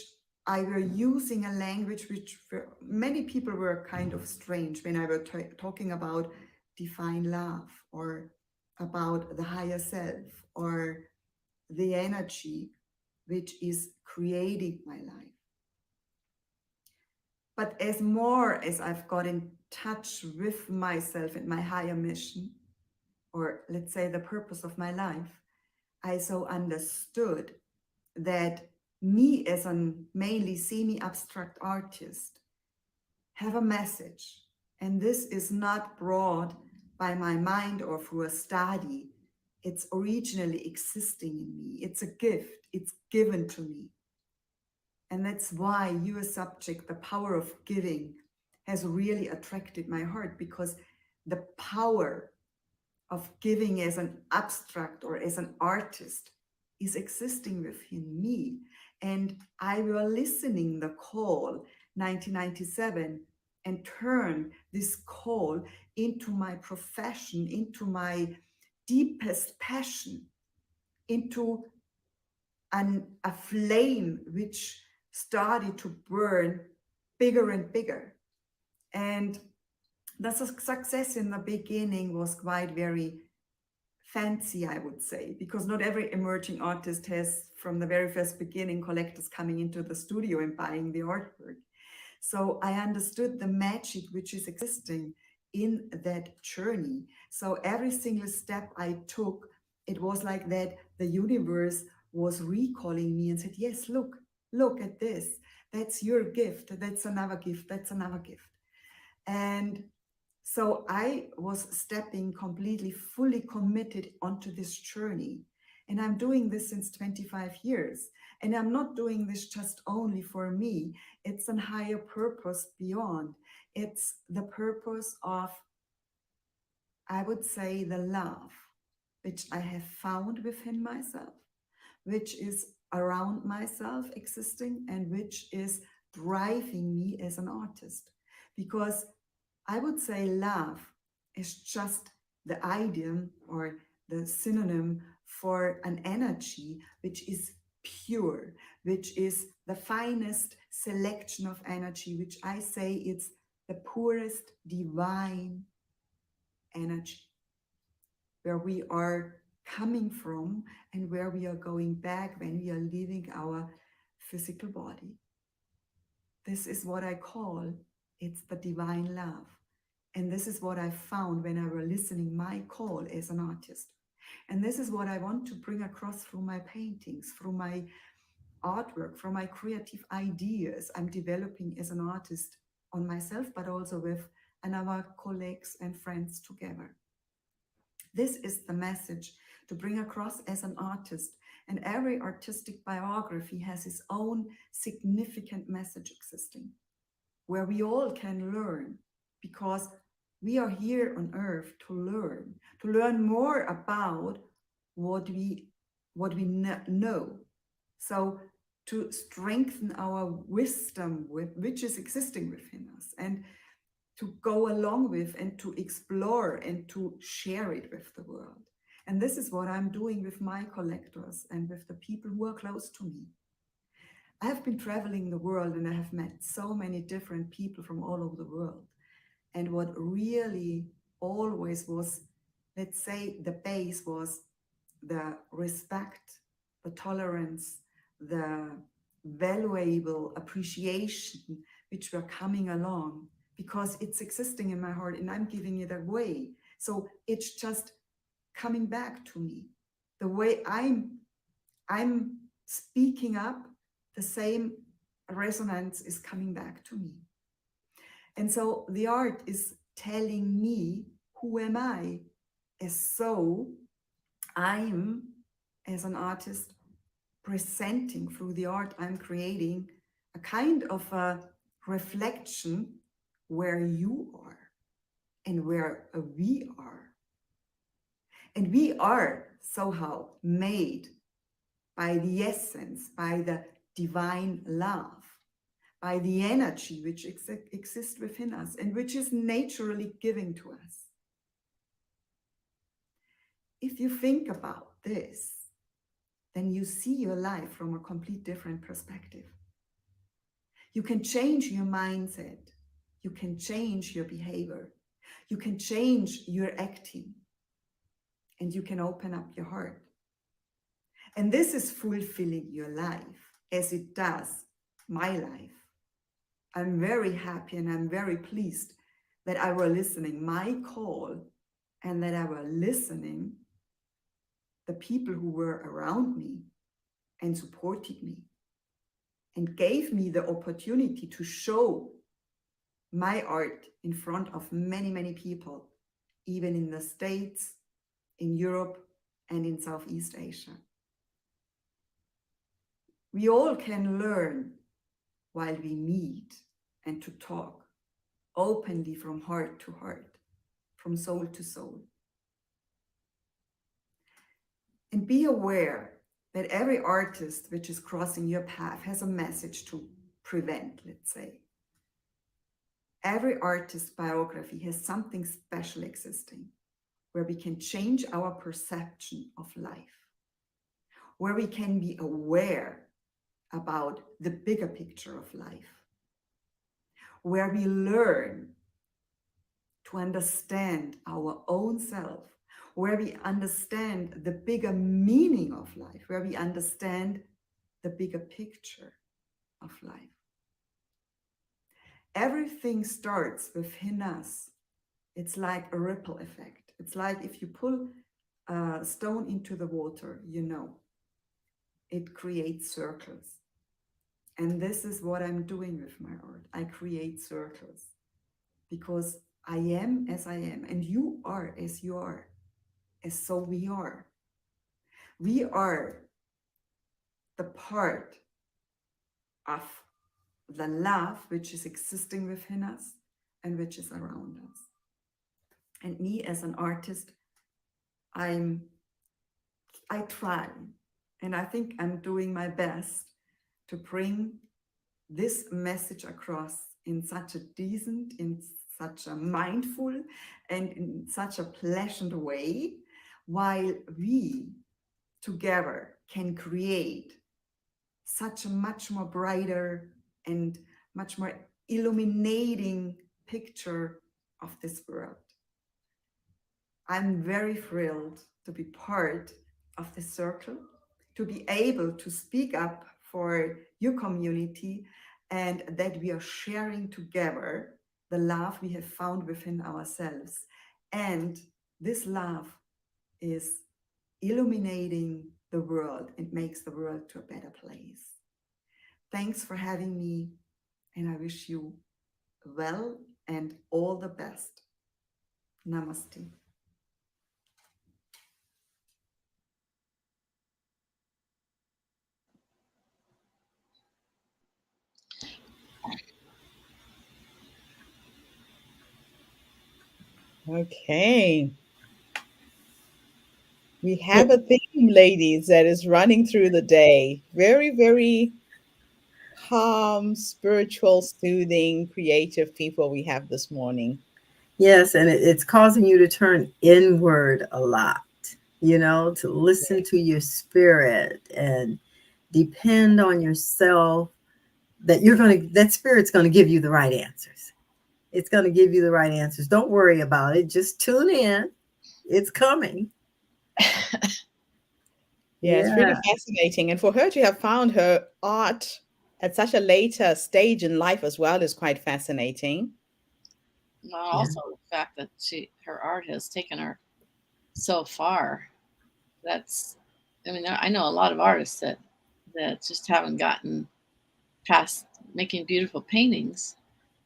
I were using a language which for many people were kind of strange when I were talking about divine love or about the higher self or the energy which is creating my life. But as more as I've got in touch with myself and my higher mission, or let's say the purpose of my life, I so understood that me as a mainly semi-abstract artist have a message. And this is not brought by my mind or through a study. It's originally existing in me. It's a gift. It's given to me. And that's why your subject, the power of giving, has really attracted my heart, because the power of giving as an abstract or as an artist is existing within me. And I were listening the call 1997 and turn this call into my profession, into my deepest passion, into a flame which started to burn bigger and bigger. And the success in the beginning was quite very fancy, I would say, because not every emerging artist has, from the very first beginning, collectors coming into the studio and buying the artwork. So I understood the magic which is existing in that journey. So every single step I took, it was like that the universe was recalling me and said, yes, look at this. That's your gift. That's another gift. That's another gift. And so I was stepping completely, fully committed onto this journey. And I'm doing this since 25 years. And I'm not doing this just only for me. It's a higher purpose beyond. It's the purpose of, I would say, the love which I have found within myself, which is around myself existing, and which is driving me as an artist. Because I would say love is just the idiom or the synonym for an energy which is pure, which is the finest selection of energy, which I say it's the purest divine energy, where we are coming from and where we are going back when we are leaving our physical body. This is what I call, it's the divine love. And this is what I found when I were listening my call as an artist. And this is what I want to bring across through my paintings, through my artwork, from my creative ideas I'm developing as an artist on myself, but also with another colleagues and friends together. This is the message to bring across as an artist. And every artistic biography has its own significant message existing, where we all can learn, because we are here on earth to learn more about what we know. So to strengthen our wisdom, which is existing within us, and to go along with and to explore and to share it with the world. And this is what I'm doing with my collectors and with the people who are close to me. I have been traveling the world and I have met so many different people from all over the world. And what really always was, let's say, the base was the respect, the tolerance, the valuable appreciation which were coming along, because it's existing in my heart and I'm giving it away. So it's just coming back to me. The way I'm speaking up, the same resonance is coming back to me. And so the art is telling me, who am I? As so I'm, as an artist, presenting through the art I'm creating a kind of a reflection where you are and where we are. And we are somehow made by the essence, by the divine love, by the energy which exists within us and which is naturally given to us. If you think about this, then you see your life from a complete different perspective. You can change your mindset. You can change your behavior. You can change your acting. And you can open up your heart. And this is fulfilling your life as it does my life. I'm very happy and I'm very pleased that I were listening my call and that I were listening the people who were around me and supported me and gave me the opportunity to show my art in front of many, many people, even in the States, in Europe, and in Southeast Asia. We all can learn while we meet and to talk openly from heart to heart, from soul to soul. And be aware that every artist which is crossing your path has a message to prevent, let's say. Every artist's biography has something special existing, where we can change our perception of life, where we can be aware about the bigger picture of life, where we learn to understand our own self, where we understand the bigger meaning of life, where we understand the bigger picture of life. Everything starts within us. It's like a ripple effect. It's like if you pull a stone into the water, it creates circles. And this is what I'm doing with my art. I create circles because I am as I am, and you are as you are, as so we are. We are the part of the love which is existing within us and which is around us. And me as an artist, I try, and I think I'm doing my best to bring this message across in such a decent, in such a mindful, and in such a pleasant way, while we together can create such a much more brighter and much more illuminating picture of this world. I'm very thrilled to be part of this circle, to be able to speak up for your community, and that we are sharing together the love we have found within ourselves. And this love is illuminating the world and makes the world to a better place. Thanks for having me, and I wish you well and all the best. Namaste. Okay. We have a theme, ladies, that is running through the day. Very, very calm, spiritual, soothing, creative people we have this morning. Yes, and it's causing you to turn inward a lot, to listen to your spirit and depend on yourself, that spirit's going to give you the right answers. It's going to give you the right answers. Don't worry about it. Just tune in. It's coming. Yeah, it's really Yeah. fascinating. And for her to have found her art at such a later stage in life as well is quite fascinating. Well, Yeah. also the fact that her art has taken her so far. That's, I mean, I know a lot of artists that just haven't gotten past making beautiful paintings,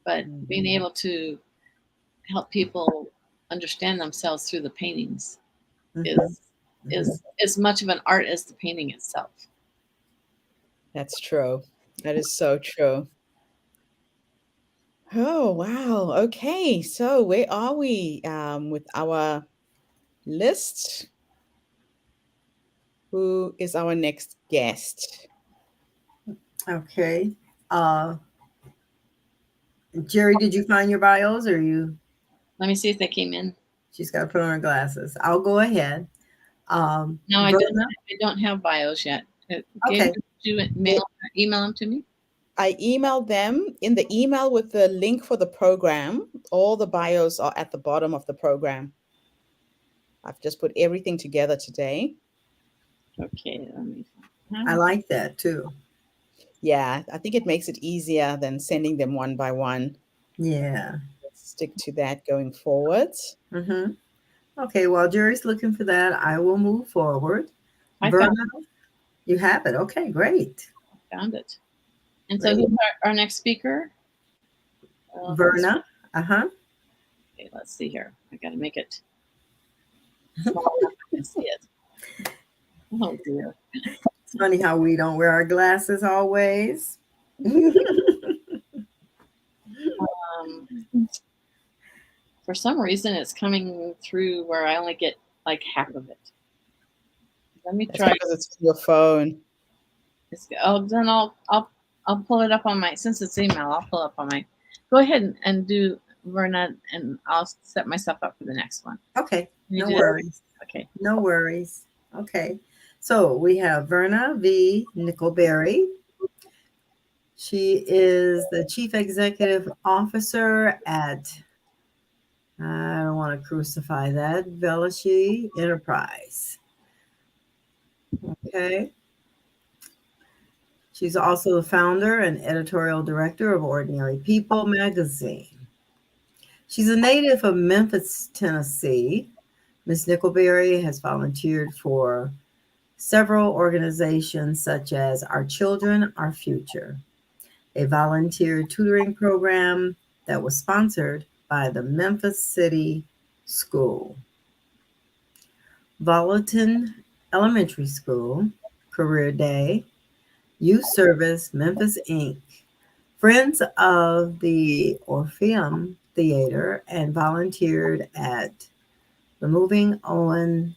but being Mhm. able to help people understand themselves through the paintings Mhm. is is as much of an art as the painting itself. That's true. That is so true. Oh, wow. Okay. So where are we with our list? Who is our next guest? Okay. Uh, Jerry, did you find your bios or you? Let me see if they came in. She's got to put on her glasses. I'll go ahead. No, I Verna? don't have bios yet. Gabe, Okay. did you email them to me? I emailed them in the email with the link for the program. All the bios are at the bottom of the program. I've just put everything together today. Okay, let me. I like that too. Yeah, I think it makes it easier than sending them one by one. Yeah. Let's stick to that going forward. Mm-hmm. Okay, while Jerry's looking for that, I will move forward. I Verna, you have it. Okay, great. found it. And so, Great. who's our next speaker? Verna. Uh-huh. Okay, let's see here. I got to make it small enough I can see it. Oh dear. It's funny how we don't wear our glasses always. For some reason, it's coming through where I only get like half of it. Let me That's try. because it's on your phone. Then I'll pull it up on my, since it's email. I'll pull up on my. Go ahead and do Verna, and I'll set myself up for the next one. Okay, You no do worries. Okay. No worries. Okay, so we have Verna V. Nickelberry. She is the Chief Executive Officer at, I don't want to crucify that, Velashi Enterprise. Okay. She's also the founder and editorial director of Ordinary People magazine. She's a native of Memphis, Tennessee. Ms. Nickelberry has volunteered for several organizations such as Our Children, Our Future, a volunteer tutoring program that was sponsored by the Memphis City School, Volatile Elementary School, Career Day, Youth Service, Memphis Inc., Friends of the Orpheum Theater, and volunteered at the Moving Owen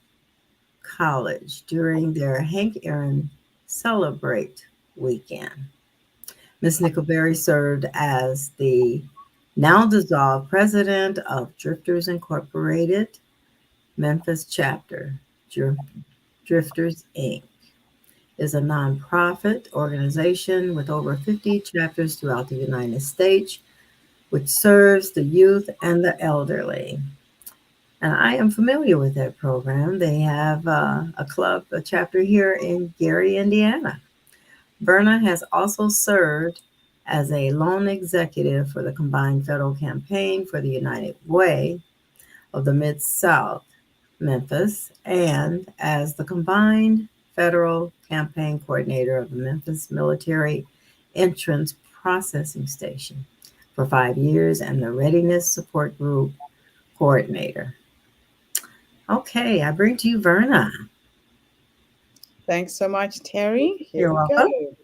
College during their Hank Aaron Celebrate weekend. Ms. Nickelberry served as the now dissolved president of Drifters Incorporated, Memphis chapter. Drifters Inc. is a nonprofit organization with over 50 chapters throughout the United States, which serves the youth and the elderly. And I am familiar with that program. They have a chapter here in Gary, Indiana. Verna has also served as a loan executive for the Combined Federal Campaign for the United Way of the Mid-South, Memphis, and as the Combined Federal Campaign Coordinator of the Memphis Military Entrance Processing Station for 5 years and the Readiness Support Group Coordinator. Okay, I bring to you Verna. Thanks so much, Terry. Here You're we welcome. go.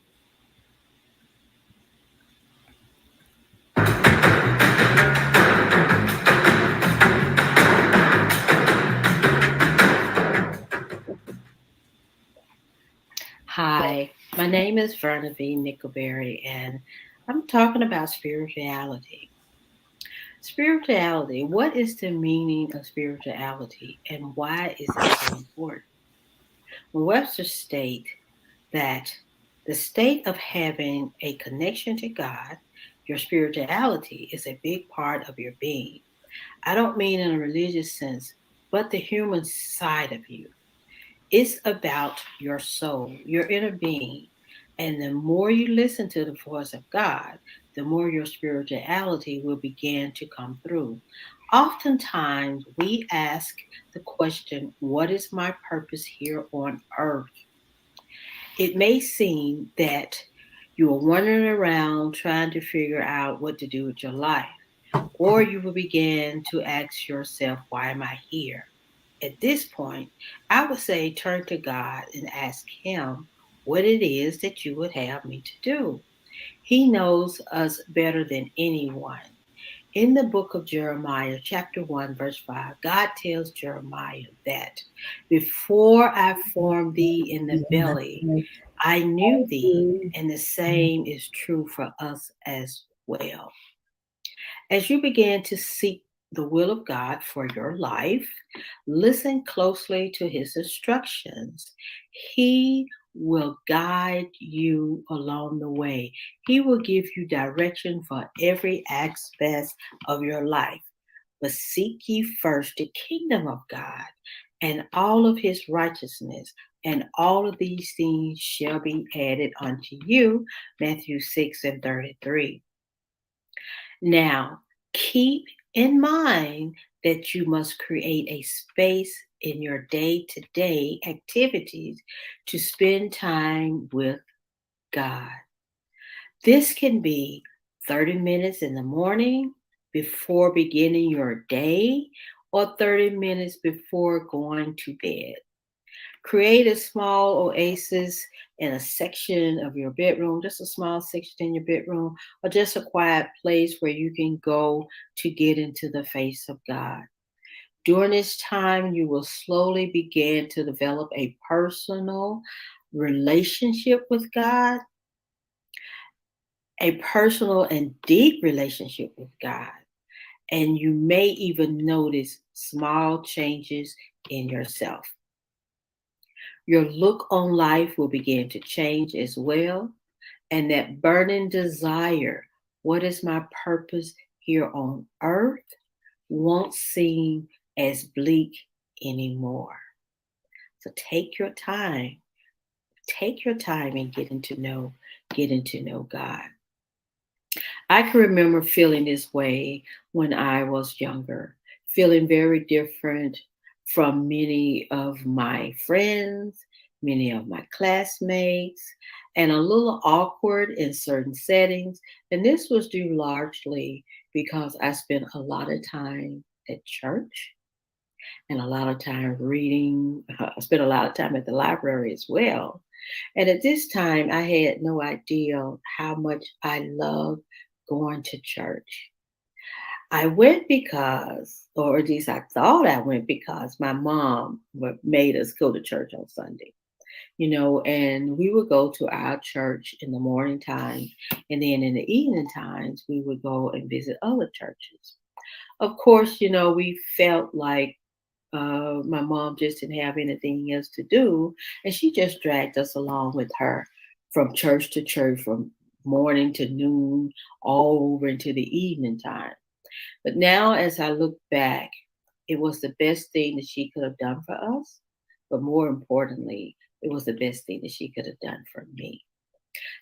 Hi, my name is Verna V. Nickelberry, and I'm talking about spirituality. Spirituality, what is the meaning of spirituality and why is it so important? Well, Webster state that the state of having a connection to God, your spirituality, is a big part of your being. I don't mean in a religious sense, but the human side of you. It's about your soul, your inner being. And the more you listen to the voice of God, the more your spirituality will begin to come through. Oftentimes, we ask the question, what is my purpose here on earth? It may seem that you are wandering around trying to figure out what to do with your life, or you will begin to ask yourself, why am I here? At this point, I would say turn to God and ask Him what it is that you would have me to do. He knows us better than anyone. In the book of Jeremiah, chapter 1, verse 5, God tells Jeremiah that before I formed thee in the belly, I knew thee, and the same is true for us as well. As you begin to seek the will of God for your life, listen closely to His instructions. He will guide you along the way. He will give you direction for every aspect of your life. But seek ye first the kingdom of God and all of His righteousness, and all of these things shall be added unto you. Matthew 6 and 33. Now, keep in mind that you must create a space in your day to day activities to spend time with God. This can be 30 minutes in the morning before beginning your day or 30 minutes before going to bed. Create a small oasis in a section of your bedroom, just a small section in your bedroom, or just a quiet place where you can go to get into the face of God. During this time, you will slowly begin to develop a personal relationship with God, a personal and deep relationship with God. And you may even notice small changes in yourself. Your look on life will begin to change as well. And that burning desire, what is my purpose here on earth, won't seem as bleak anymore. So take your time and getting to know God. I can remember feeling this way when I was younger, feeling very different from many of my friends, many of my classmates, and a little awkward in certain settings. And this was due largely because I spent a lot of time at church and a lot of time reading. I spent a lot of time at the library as well. And at this time, I had no idea how much I loved going to church. I went because, or at least I thought I went because my mom made us go to church on Sunday, and we would go to our church in the morning time. And then in the evening times, we would go and visit other churches. Of course, we felt like my mom just didn't have anything else to do. And she just dragged us along with her from church to church, from morning to noon, all over into the evening time. But now, as I look back, it was the best thing that she could have done for us. But more importantly, it was the best thing that she could have done for me.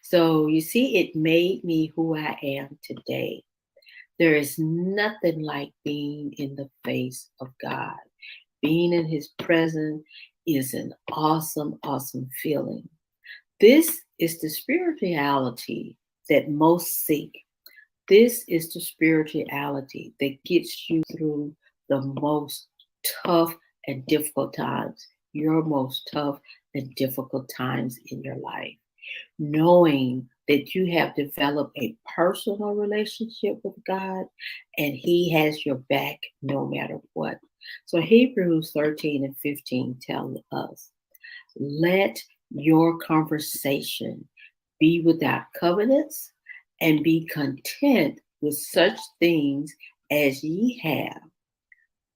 So you see, it made me who I am today. There is nothing like being in the face of God. Being in His presence is an awesome, awesome feeling. This is the spirituality that most seek. This is the spirituality that gets you through the most tough and difficult times, your most tough and difficult times in your life. Knowing that you have developed a personal relationship with God and He has your back no matter what. So Hebrews 13 and 15 tell us, let your conversation. Be without covenants, and be content with such things as ye have.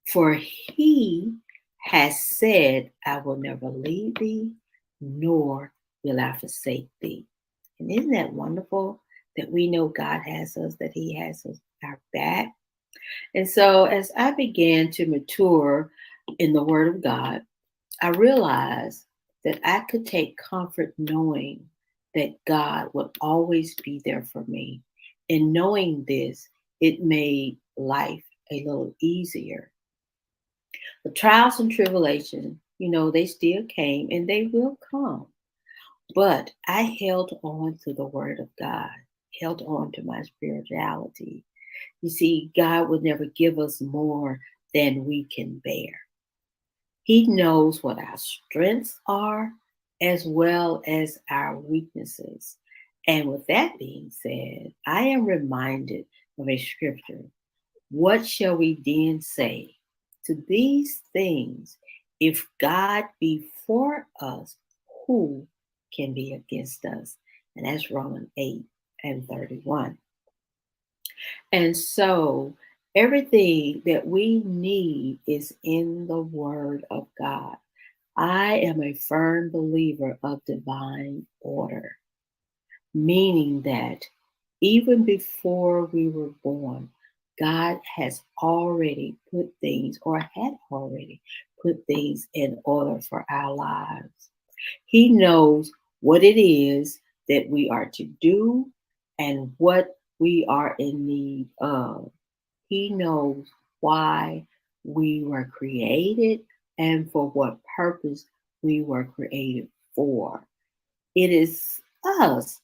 For he has said, I will never leave thee, nor will I forsake thee. And isn't that wonderful that we know God has us, that he has us our back? And so as I began to mature in the word of God, I realized that I could take comfort knowing that God would always be there for me. And knowing this, it made life a little easier. The trials and tribulations, they still came and they will come. But I held on to the word of God, held on to my spirituality. You see, God would never give us more than we can bear. He knows what our strengths are as well as our weaknesses. And with that being said, I am reminded of a scripture. What shall we then say to these things? If God be for us, who can be against us? And that's Romans 8 and 31. And so everything that we need is in the Word of God. I am a firm believer of divine order, meaning that even before we were born, God has already put things or had already put things in order for our lives. He knows what it is that we are to do and what we are in need of. He knows why we were created and for what purpose we were created for. It is us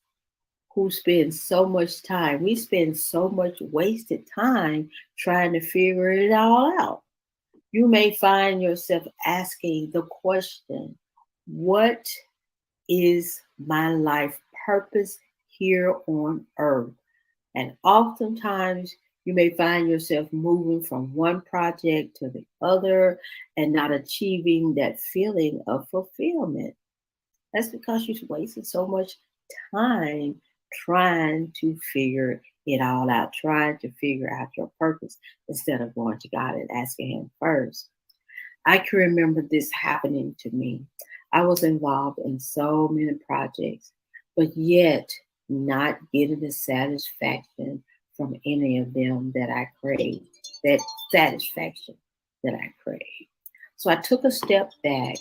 who spend so much time. We spend so much wasted time trying to figure it all out. You may find yourself asking the question, what is my life purpose here on earth? And oftentimes you may find yourself moving from one project to the other and not achieving that feeling of fulfillment. That's because you wasted so much time trying to figure it all out, trying to figure out your purpose instead of going to God and asking Him first. I can remember this happening to me. I was involved in so many projects, but yet not getting the satisfaction from any of them that I craved, that satisfaction that I craved. So I took a step back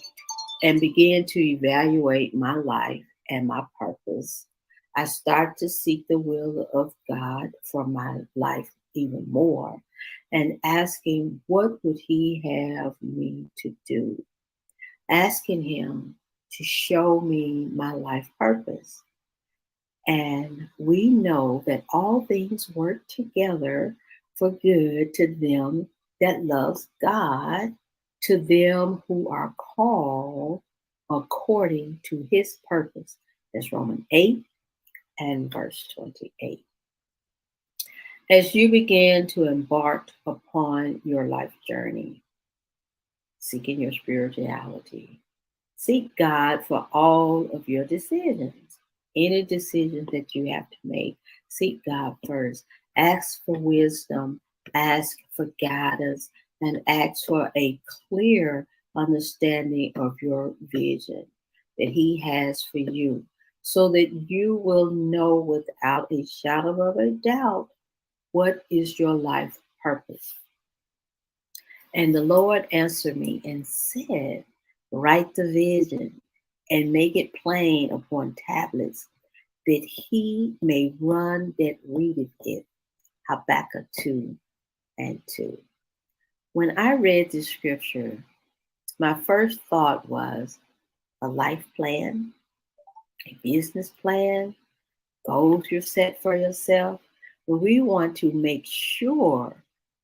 and began to evaluate my life and my purpose. I started to seek the will of God for my life even more and asking what would he have me to do, asking him to show me my life purpose. And we know that all things work together for good to them that loves God, to them who are called according to his purpose. That's Romans 8 and verse 28. As you begin to embark upon your life journey, seeking your spirituality, seek God for all of your decisions. Any decisions that you have to make, seek God first. Ask for wisdom, ask for guidance, and ask for a clear understanding of your vision that He has for you so that you will know without a shadow of a doubt what is your life purpose. And the Lord answered me and said, write the vision and make it plain upon tablets that he may run that readeth it. Habakkuk 2 and 2. When I read this scripture, my first thought was a life plan, a business plan, goals you've set for yourself. But we want to make sure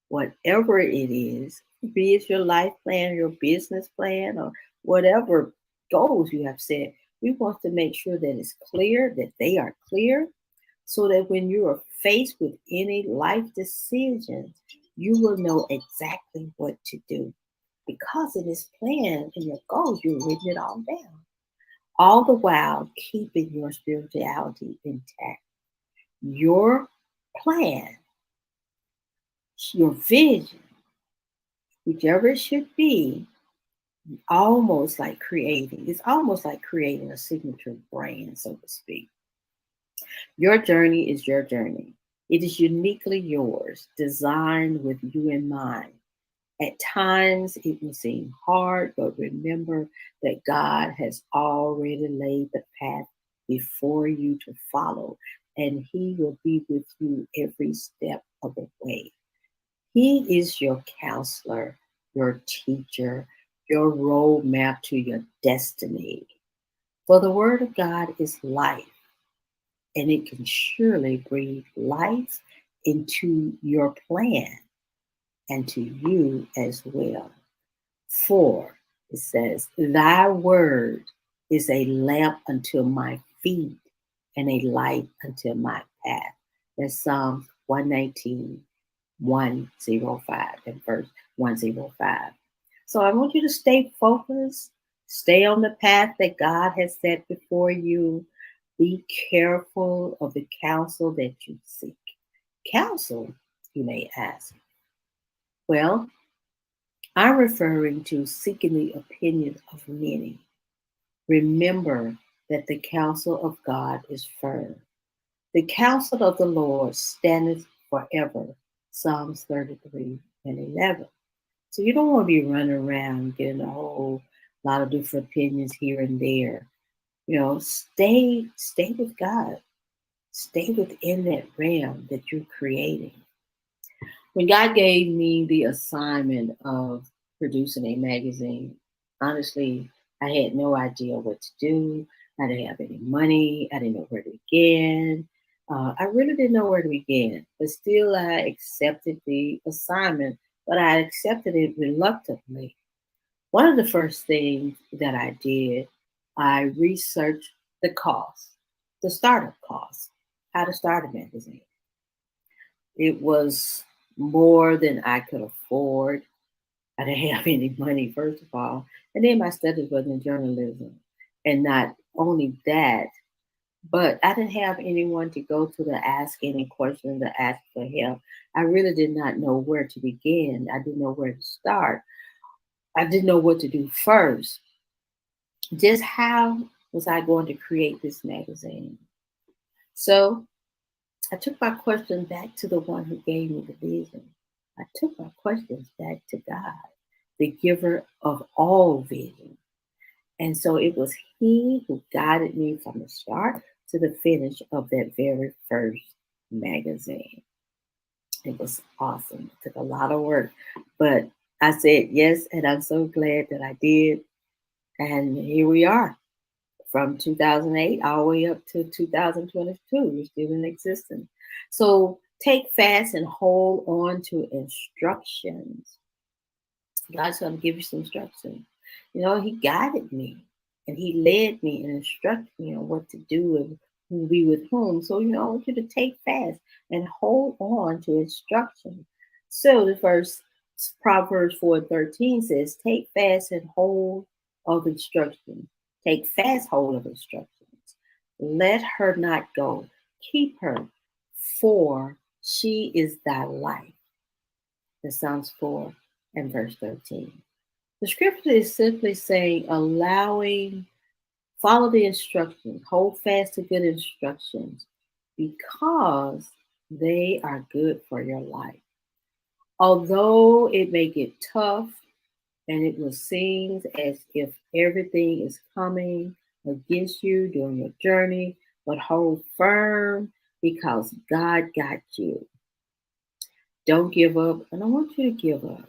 whatever it is, be it your life plan, your business plan, or whatever goals you have set, we want to make sure that it's clear, that they are clear, so that when you are faced with any life decisions, you will know exactly what to do. Because in this plan and your goals, you've written it all down. all the while keeping your spirituality intact. Your plan, your vision, whichever it should be, it's almost like creating a signature brand, so to speak. Your journey is your journey. It is uniquely yours, designed with you in mind. At times it will seem hard, but remember that God has already laid the path before you to follow, and He will be with you every step of the way. He is your counselor, your teacher, your roadmap to your destiny. For the Word of God is life, and it can surely breathe life into your plan and to you as well. For it says, Thy word is a lamp unto my feet and a light unto my path. That's Psalms 119, 105, and verse 105. So I want you to stay focused, stay on the path that God has set before you. Be careful of the counsel that you seek. Counsel, you may ask. Well, I'm referring to seeking the opinion of many. Remember that the counsel of God is firm. The counsel of the Lord standeth forever. Psalms 33 and 11. So you don't want to be running around getting a whole lot of different opinions here and there. Stay with God. Stay within that realm that you're creating. When God gave me the assignment of producing a magazine, honestly, I had no idea what to do. I didn't have any money. I didn't know where to begin. I really didn't know where to begin, but still I accepted the assignment, but I accepted it reluctantly. One of the first things that I did, I researched the cost, the startup cost, how to start a magazine. It was more than I could afford. I didn't have any money, first of all. And then my studies was in journalism. And not only that, but I didn't have anyone to go to ask any questions, to ask for help. I really did not know where to begin. I didn't know where to start. I didn't know what to do first. Just how was I going to create this magazine? So I took my question back to the one who gave me the vision. I took my questions back to God, the giver of all vision. And so it was He who guided me from the start to the finish of that very first magazine. It was awesome. It took a lot of work, but I said yes, and I'm so glad that I did. And here we are from 2008 all the way up to 2022. We're still in existence. So take fast and hold on to instructions. God's going to give you some instructions. He guided me and He led me and instructed me on what to do and who to be with whom. So, I want you to take fast and hold on to instructions. So the first Proverbs 4:13 says, take fast and hold of instructions. Take fast hold of instructions. Let her not go. Keep her, for she is thy life. In Psalms 4 and verse 13. The scripture is simply saying, follow the instructions, hold fast to good instructions, because they are good for your life. Although it may get tough and it will seem as if everything is coming against you during your journey, but hold firm because God got you. Don't give up. I don't want you to give up.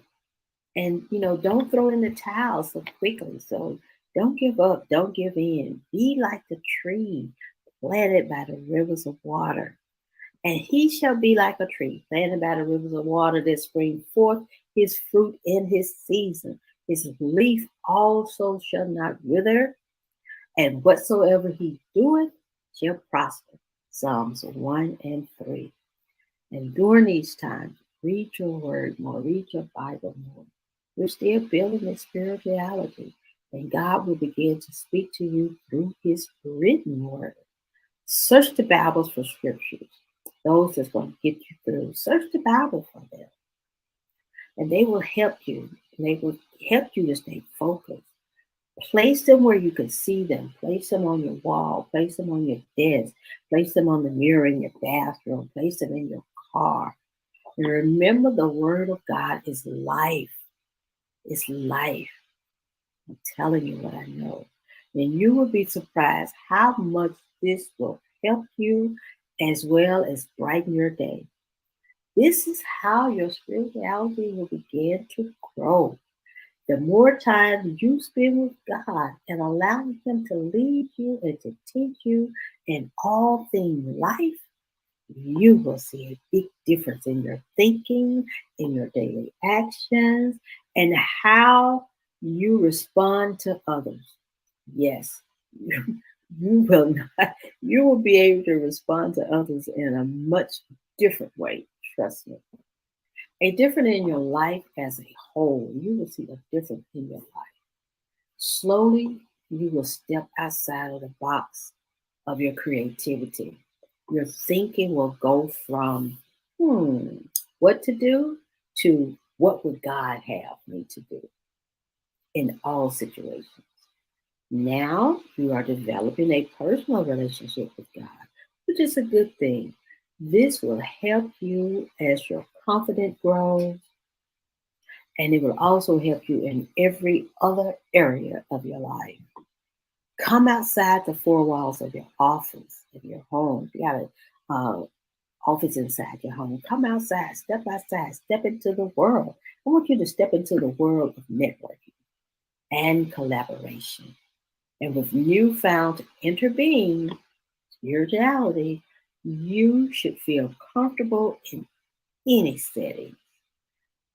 And, don't throw in the towel so quickly. So don't give up. Don't give in. Be like the tree planted by the rivers of water. And he shall be like a tree planted by the rivers of water that spring forth his fruit in his season. His leaf also shall not wither, and whatsoever he doeth shall prosper. Psalms 1 and 3. And during these times, read your word more, read your Bible more. We're still building this spirituality. and God will begin to speak to you through His written word. Search the Bibles for scriptures. Those that's going to get you through. Search the Bible for them, and they will help you. And they will help you to stay focused. Place them where you can see them. Place them on your wall. Place them on your desk. Place them on the mirror in your bathroom. Place them in your car. And remember, the Word of God is life. It's life. I'm telling you what I know. And you will be surprised how much this will help you as well as brighten your day. This is how your spirituality will begin to grow. The more time you spend with God and allowing Him to lead you and to teach you in all things life, you will see a big difference in your thinking, in your daily actions, and how you respond to others. Yes, you will not, you will be able to respond to others in a much different way. Trust me. A difference in your life as a whole. You will see a difference in your life. Slowly, you will step outside of the box of your creativity. Your thinking will go from, what to do to what would God have me to do in all situations. Now you are developing a personal relationship with God, which is a good thing. This will help you as your confidence grows, and it will also help you in every other area of your life. Come outside the four walls of your office, of your home. If you got an office inside your home, come outside, step into the world. I want you to step into the world of networking and collaboration. And with newfound interbeing spirituality, you should feel comfortable in any setting.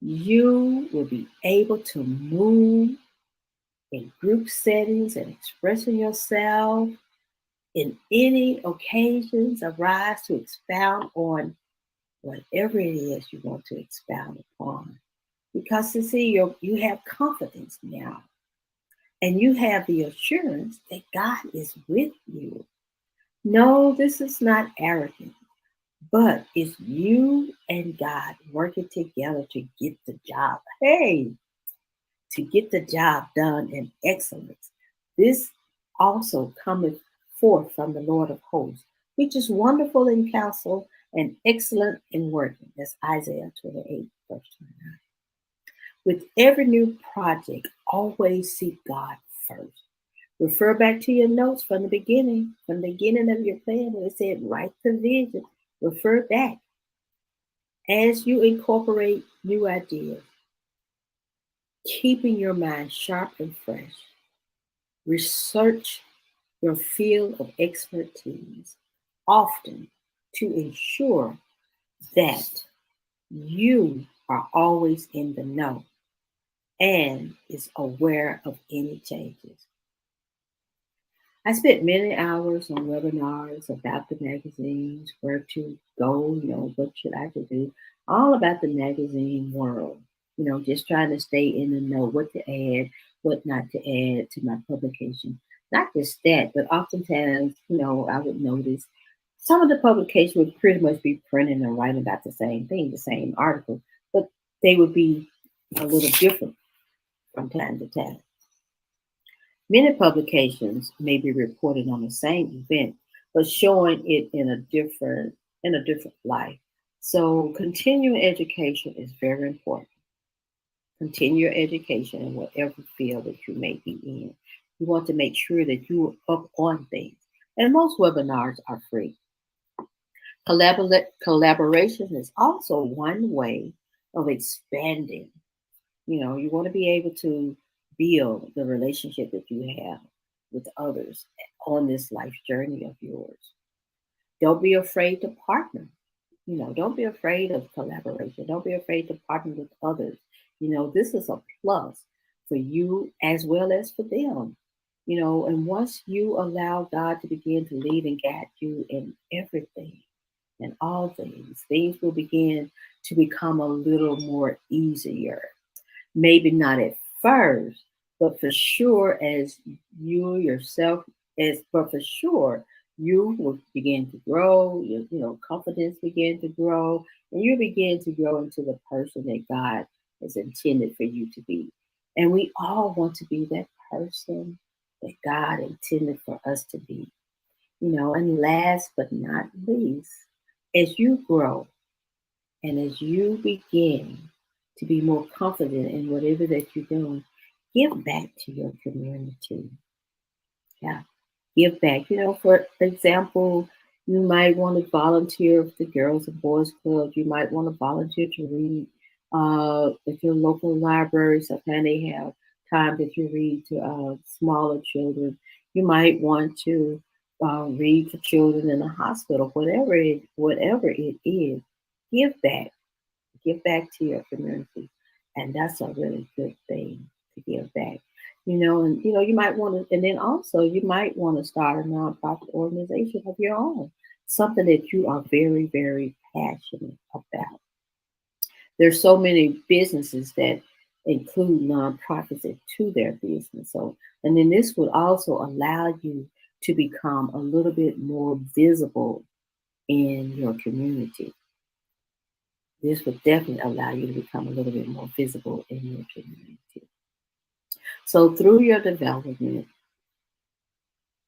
You will be able to move in group settings and expressing yourself in any occasions arise to expound on whatever it is you want to expound upon. Because you see, you have confidence now, and you have the assurance that God is with you. No, this is not arrogant, but it's you and God working together to get the job. Hey, to get the job done in excellence. This also cometh forth from the Lord of hosts, which is wonderful in counsel and excellent in working. That's Isaiah 28, verse 29. With every new project, always seek God first. Refer back to your notes from the beginning of your plan when it said write the vision. Refer back as you incorporate new ideas, keeping your mind sharp and fresh. Research your field of expertise often to ensure that you are always in the know and is aware of any changes. I spent many hours on webinars about the magazines, where to go, what should I do, all about the magazine world, just trying to stay in the know, what to add, what not to add to my publication. Not just that, but oftentimes, I would notice some of the publications would pretty much be printing and writing about the same thing, the same article, but they would be a little different from time to time. Many publications may be reporting on the same event, but showing it in a different light. So continuing education is very important. Continue your education in whatever field that you may be in. You want to make sure that you are up on things. And most webinars are free. Collaboration is also one way of expanding. You want to be able to build the relationship that you have with others on this life journey of yours. Don't be afraid to partner. Don't be afraid of collaboration. Don't be afraid to partner with others. This is a plus for you as well as for them. And once you allow God to begin to lead and guide you in everything and all things will begin to become a little more easier. Maybe not at first, But for sure, as you yourself, but for sure, you will begin to grow. Your confidence begin to grow, and you begin to grow into the person that God has intended for you to be. And we all want to be that person that God intended for us to be. And last but not least, as you grow and as you begin to be more confident in whatever that you're doing, give back to your community. Yeah, give back. For example, you might want to volunteer with the Girls and Boys Club. You might want to volunteer to read at your local library. Sometimes they have time that you read to smaller children. You might want to read for children in a hospital. Whatever it is, give back. Give back to your community, and that's a really good thing to give back. And you might want to, and then also you might want to start a nonprofit organization of your own, something that you are very, very passionate about. There's so many businesses that include nonprofits into their business. So, and then this would also allow you to become a little bit more visible in your community. This would definitely allow you to become a little bit more visible in your community. So, through your development,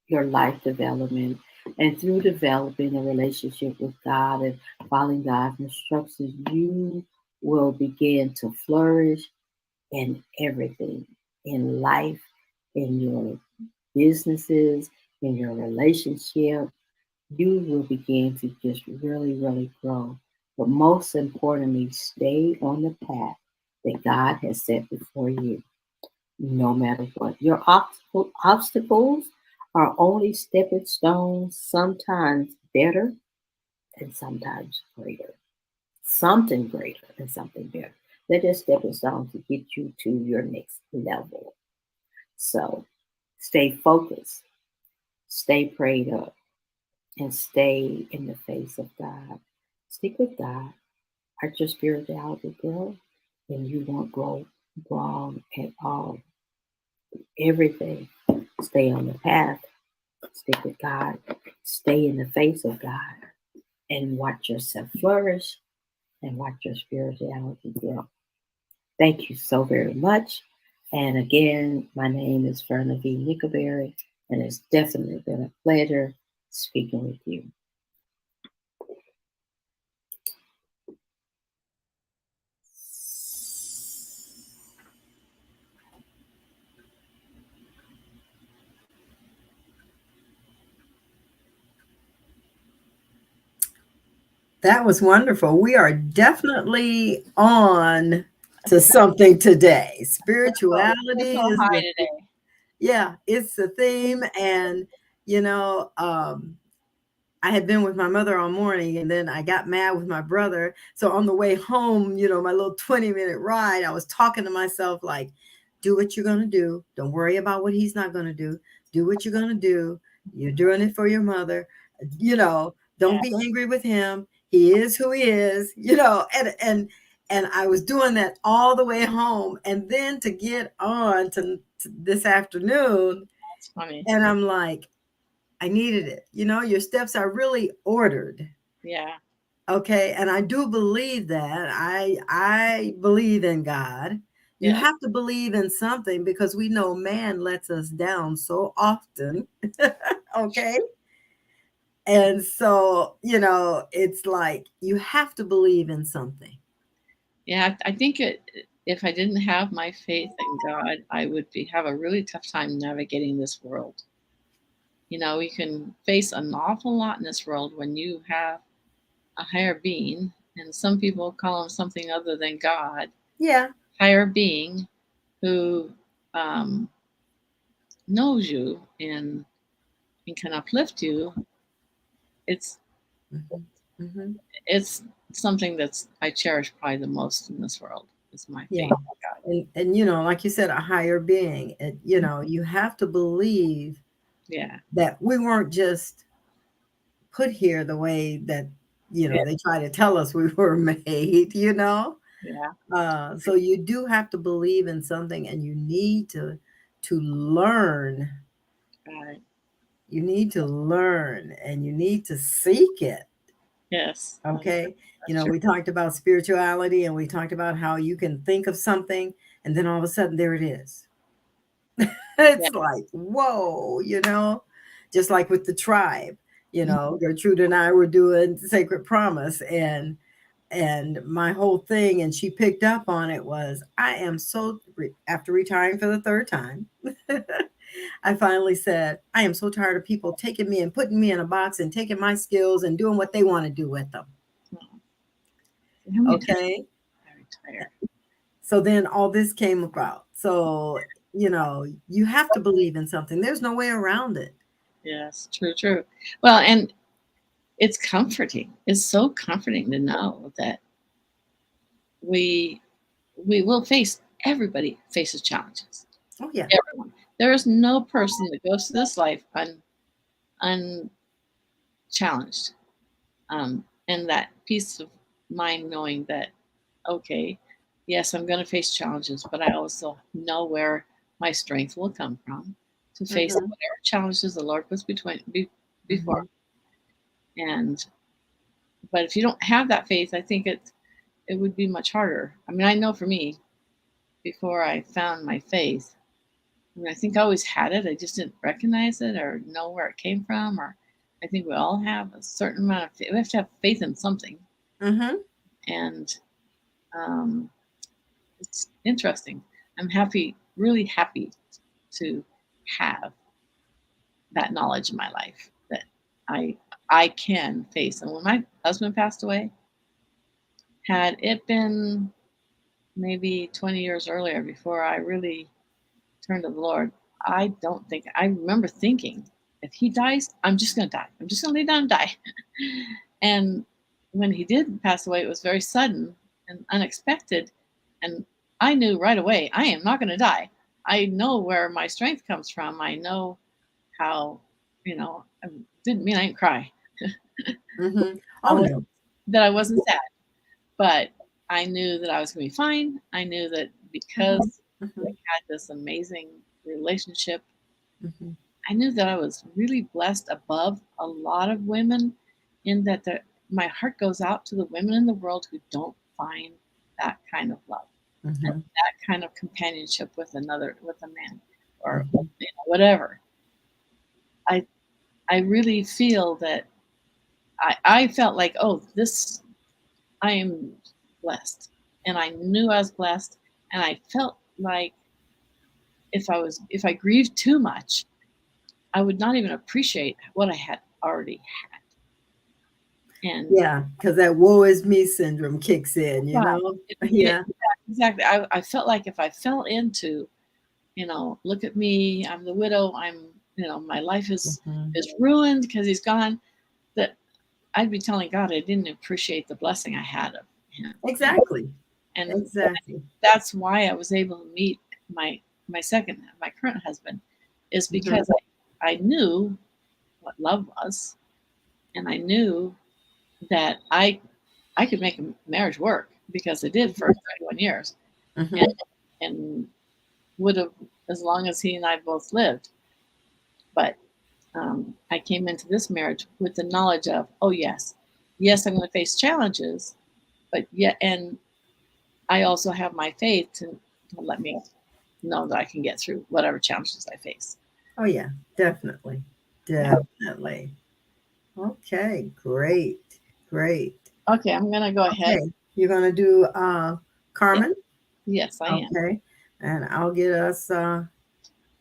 your life development, and through developing a relationship with God and following God's instructions, you will begin to flourish in everything in life, in your businesses, in your relationship. You will begin to just really, really grow. But most importantly, stay on the path that God has set before you, no matter what. Your obstacles are only stepping stones, sometimes better and sometimes greater. Something greater and something better. They're just stepping stones to get you to your next level. So stay focused, stay prayed up, and stay in the face of God. Stick with God. Arch your spirituality, girl, and you won't go wrong at all. Everything. Stay on the path. Stick with God. Stay in the face of God. And watch yourself flourish and watch your spirituality grow. Thank you so very much. And again, my name is Verna V. Nickelberry, and it's definitely been a pleasure speaking with you. That was wonderful. We are definitely on to something today. Spirituality Spiritual is high the, today. yeah, it's the theme. And, you know, I had been with my mother all morning and then I got mad with my brother. So on the way home, my little 20-minute ride, I was talking to myself like, do what you're going to do. Don't worry about what he's not going to do. Do what you're going to do. You're doing it for your mother. Don't be angry with him. He is who he is, and I was doing that all the way home. And then to get on to this afternoon, That's funny. and I'm like, I needed it. Your steps are really ordered. Yeah. Okay. And I do believe that. I believe in God. You Yeah. have to believe in something because we know man lets us down so often. Okay. And so, it's like you have to believe in something. Yeah. I think if I didn't have my faith in God, I would have a really tough time navigating this world. You can face an awful lot in this world when you have a higher being, and some people call him something other than God. Yeah. Higher being who knows you and can uplift you. It's Mm-hmm. Mm-hmm. it's something that's I cherish probably the most in this world is my Yeah. faith in God. And like you said, a higher being. You have to believe Yeah. that we weren't just put here the way that Yeah. they try to tell us we were made. Yeah. So you do have to believe in something, and you need to to learn. Right. You need to learn and you need to seek it. Yes. Okay. You That's know, true. we talked about spirituality and we talked about how you can think of something and then all of a sudden there it is. Yeah. It's like, whoa, just like with the tribe, Gertrude and I were doing Sacred Promise and my whole thing, and she picked up on it was, I am so, after retiring for the third time, I finally said, I am so tired of people taking me and putting me in a box and taking my skills and doing what they want to do with them. How many times Okay. I retire? So then all this came about. So, you have to believe in something. There's no way around it. Yes, true, true. Well, and it's comforting. It's so comforting to know that we we will face everybody faces challenges. Oh, yeah. Everyone. There is no person that goes to this life unchallenged. And that peace of mind knowing that, okay, yes, I'm going to face challenges, but I also know where my strength will come from to face Mm-hmm. whatever challenges the Lord puts before. Mm-hmm. And but if you don't have that faith, I think it would be much harder. I mean, I know for me, before I found my faith, I mean, I think I always had it. I just didn't recognize it or know where it came from. Or I think we all have a certain amount of faith. We have to have faith in something. Mm-hmm. And um, it's interesting. I'm happy, really happy to have that knowledge in my life that I I can face. And when my husband passed away, had it been maybe 20 years earlier before I really turned to the Lord, I don't think I remember thinking, if he dies, I'm just going to die. I'm just going to lay down and die. And when he did pass away, it was very sudden and unexpected. And I knew right away, I am not going to die. I know where my strength comes from. I know how, I didn't mean I didn't cry. Mm-hmm. I Oh, was no. that I wasn't sad, but I knew that I was going to be fine. I knew that because we Mm-hmm. had this amazing relationship, Mm-hmm. I knew that I was really blessed above a lot of women in that my heart goes out to the women in the world who don't find that kind of love and Mm-hmm. that kind of companionship with a man or Mm-hmm. whatever. I I really feel that I felt like, oh, this I am blessed. And I knew I was blessed. And I felt like if I grieved too much, I would not even appreciate what I had already had. And Yeah, because that woe is me syndrome kicks in, right, Yeah. exactly. I felt like if I fell into, look at me, I'm the widow, my life Mm-hmm. is ruined because he's gone, that I'd be telling God I didn't appreciate the blessing I had of him. Exactly. And Exactly. that's why I was able to meet my current husband, is Mm-hmm. because I knew what love was, and I knew that I could make a marriage work because I did for 31 years, and, Mm-hmm. and would have as long as he and I both lived. But I came into this marriage with the knowledge of, oh yes, I'm going to face challenges, but yet, and I also have my faith to let me know that I can get through whatever challenges I face. Oh, yeah, definitely. Yeah. Definitely. Okay, great. Great. Okay, I'm going to go ahead. Okay, you're going to do Yeah. Carmen? Yes, I am. Okay, and I'll get us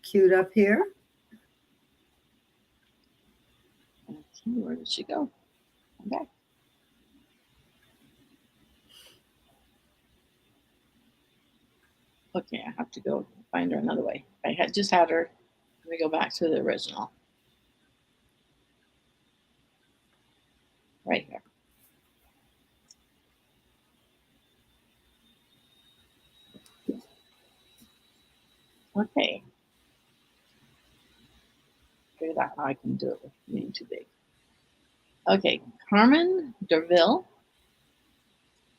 queued up here. Okay, where did she go? I'm back. Okay, I have to go find her another way. I had just had her. Let me go back to the original. Right here. Okay. Figured out how I can do it with being too big. Okay, Carmen Derville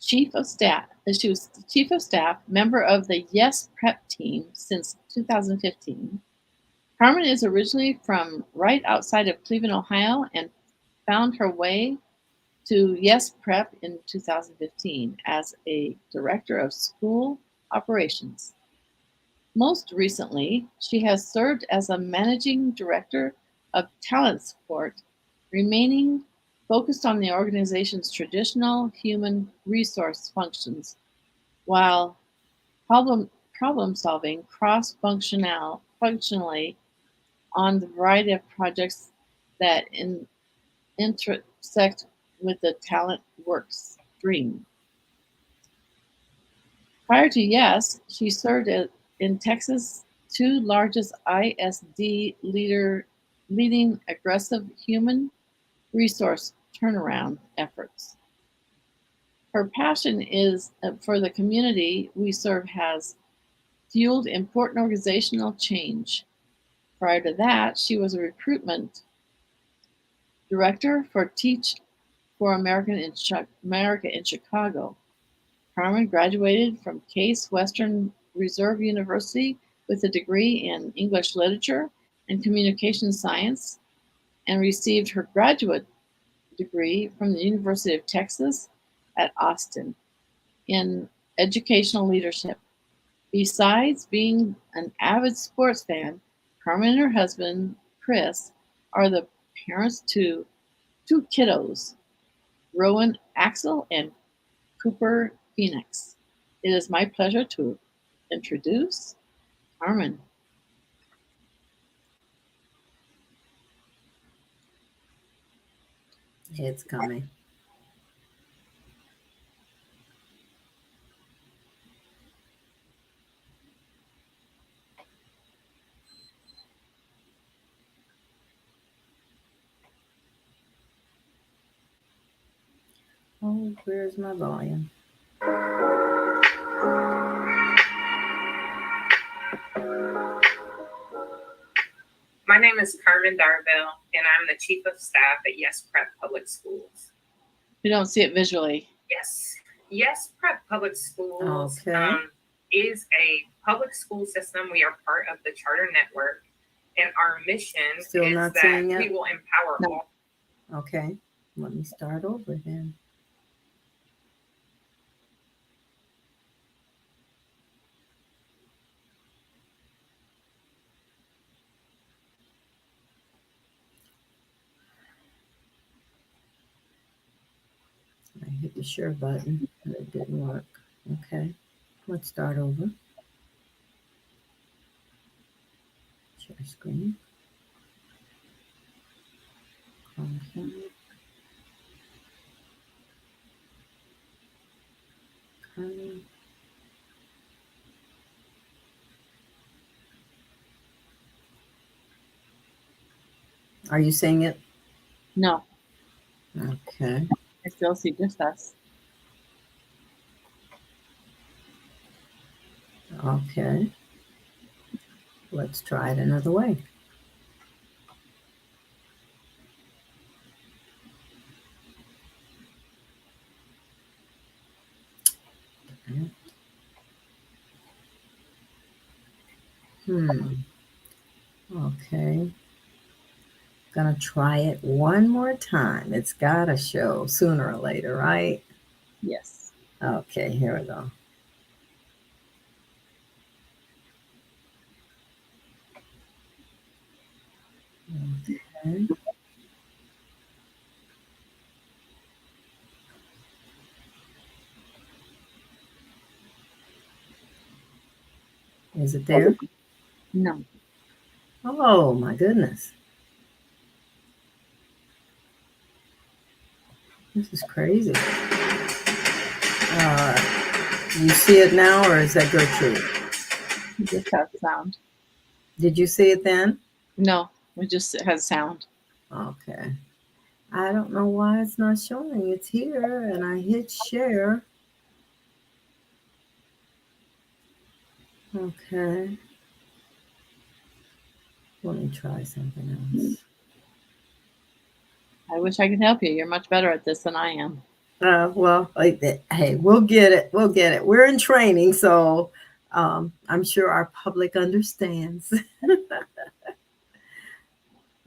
chief of staff. She was the chief of staff, member of the Yes Prep team since 2015. Carmen is originally from right outside of Cleveland, Ohio, and found her way to Yes Prep in 2015 as a director of school operations. Most recently, she has served as a managing director of talent support, remaining focused on the organization's traditional human resource functions while problem solving functionally on the variety of projects that intersect with the talent work stream. Prior to Yes, she served in Texas' two largest ISD leading aggressive human resource turnaround efforts. Her passion is for the community we serve has fueled important organizational change. Prior to that, she was a recruitment director for Teach for America in Chicago. Carmen graduated from Case Western Reserve University with a degree in English literature and communication science and received her graduate degree from the University of Texas at Austin in educational leadership. Besides being an avid sports fan, Carmen and her husband, Chris, are the parents to two kiddos, Rowan Axel and Cooper Phoenix. It is my pleasure to introduce Carmen. It's coming. Oh, where's my volume? My name is Carmen Darville, and I'm the Chief of Staff at Yes Prep Public Schools. We don't see it visually. Yes Prep Public Schools Okay. is a public school system. We are part of the Charter Network, and our mission Still is not that seeing it? we will empower No. all. Okay, let me start over then. I hit the share button, but it didn't work. Okay, let's start over. Share screen. Content. Carmen. Are you seeing it? No, Okay. I still see just us. Okay. Let's try it another way. Okay. Gonna try it one more time. It's gotta show sooner or later, right? Yes. Okay, here we go. Okay. Is it there? No. Oh my goodness. This is crazy. You see it now, or is that Gertrude? We just have sound. Did you see it then? No, we just it has sound. Okay. I don't know why it's not showing. It's here, and I hit share. Okay. Let me try something else. I wish I could help you. You're much better at this than I am. Hey, we'll get it. We'll get it. We're in training, so I'm sure our public understands.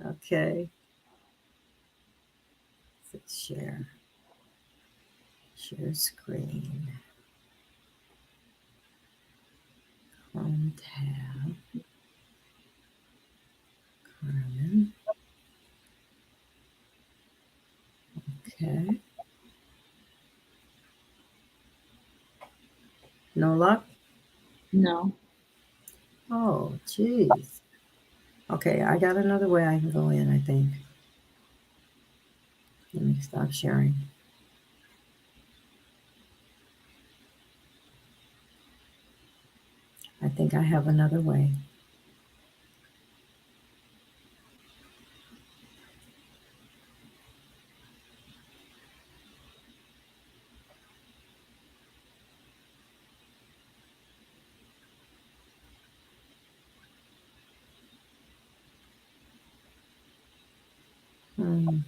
Okay. Let's share screen. Home tab. Carmen. Okay. No luck? No. Oh, geez. Okay, I got another way I can go in, I think. Let me stop sharing. I think I have another way. Hmm.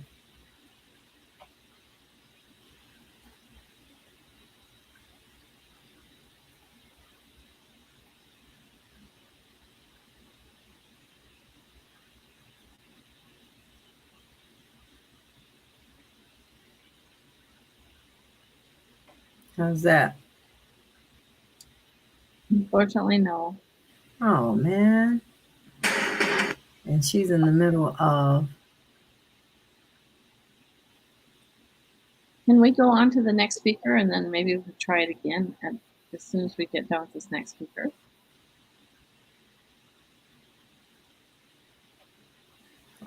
How's that? Unfortunately, no. Oh, man. And she's in the middle of. Can we go on to the next speaker and then maybe we'll try it again as soon as we get done with this next speaker?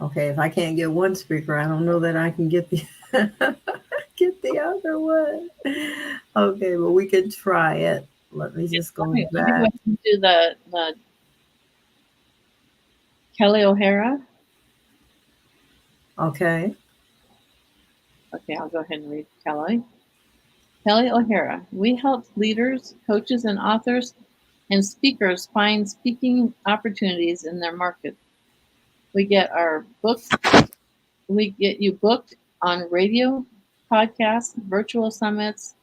Okay, if I can't get one speaker, I don't know that I can get the get the other one. Okay, well we can try it. Let me just go Let me go back. ahead and do the Kelly O'Hara. Okay. Okay, I'll go ahead and read Kelly. Kelly O'Hara. We help leaders, coaches, and authors and speakers find speaking opportunities in their market. We get you booked on radio, podcasts, virtual summits,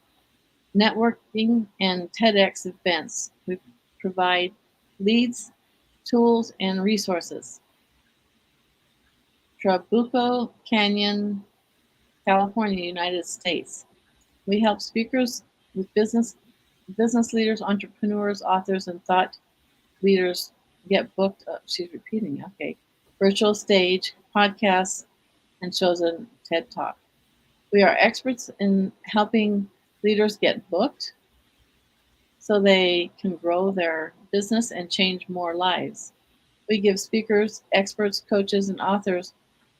networking, and TEDx events. We provide leads, tools, and resources. Trabuco Canyon, California, United States. We help speakers with business leaders, entrepreneurs, authors, and thought leaders get booked. She's repeating. Okay, virtual stage, podcasts, and shows a TED Talk. We are experts in helping leaders get booked so they can grow their business and change more lives. We give speakers, experts, coaches, and authors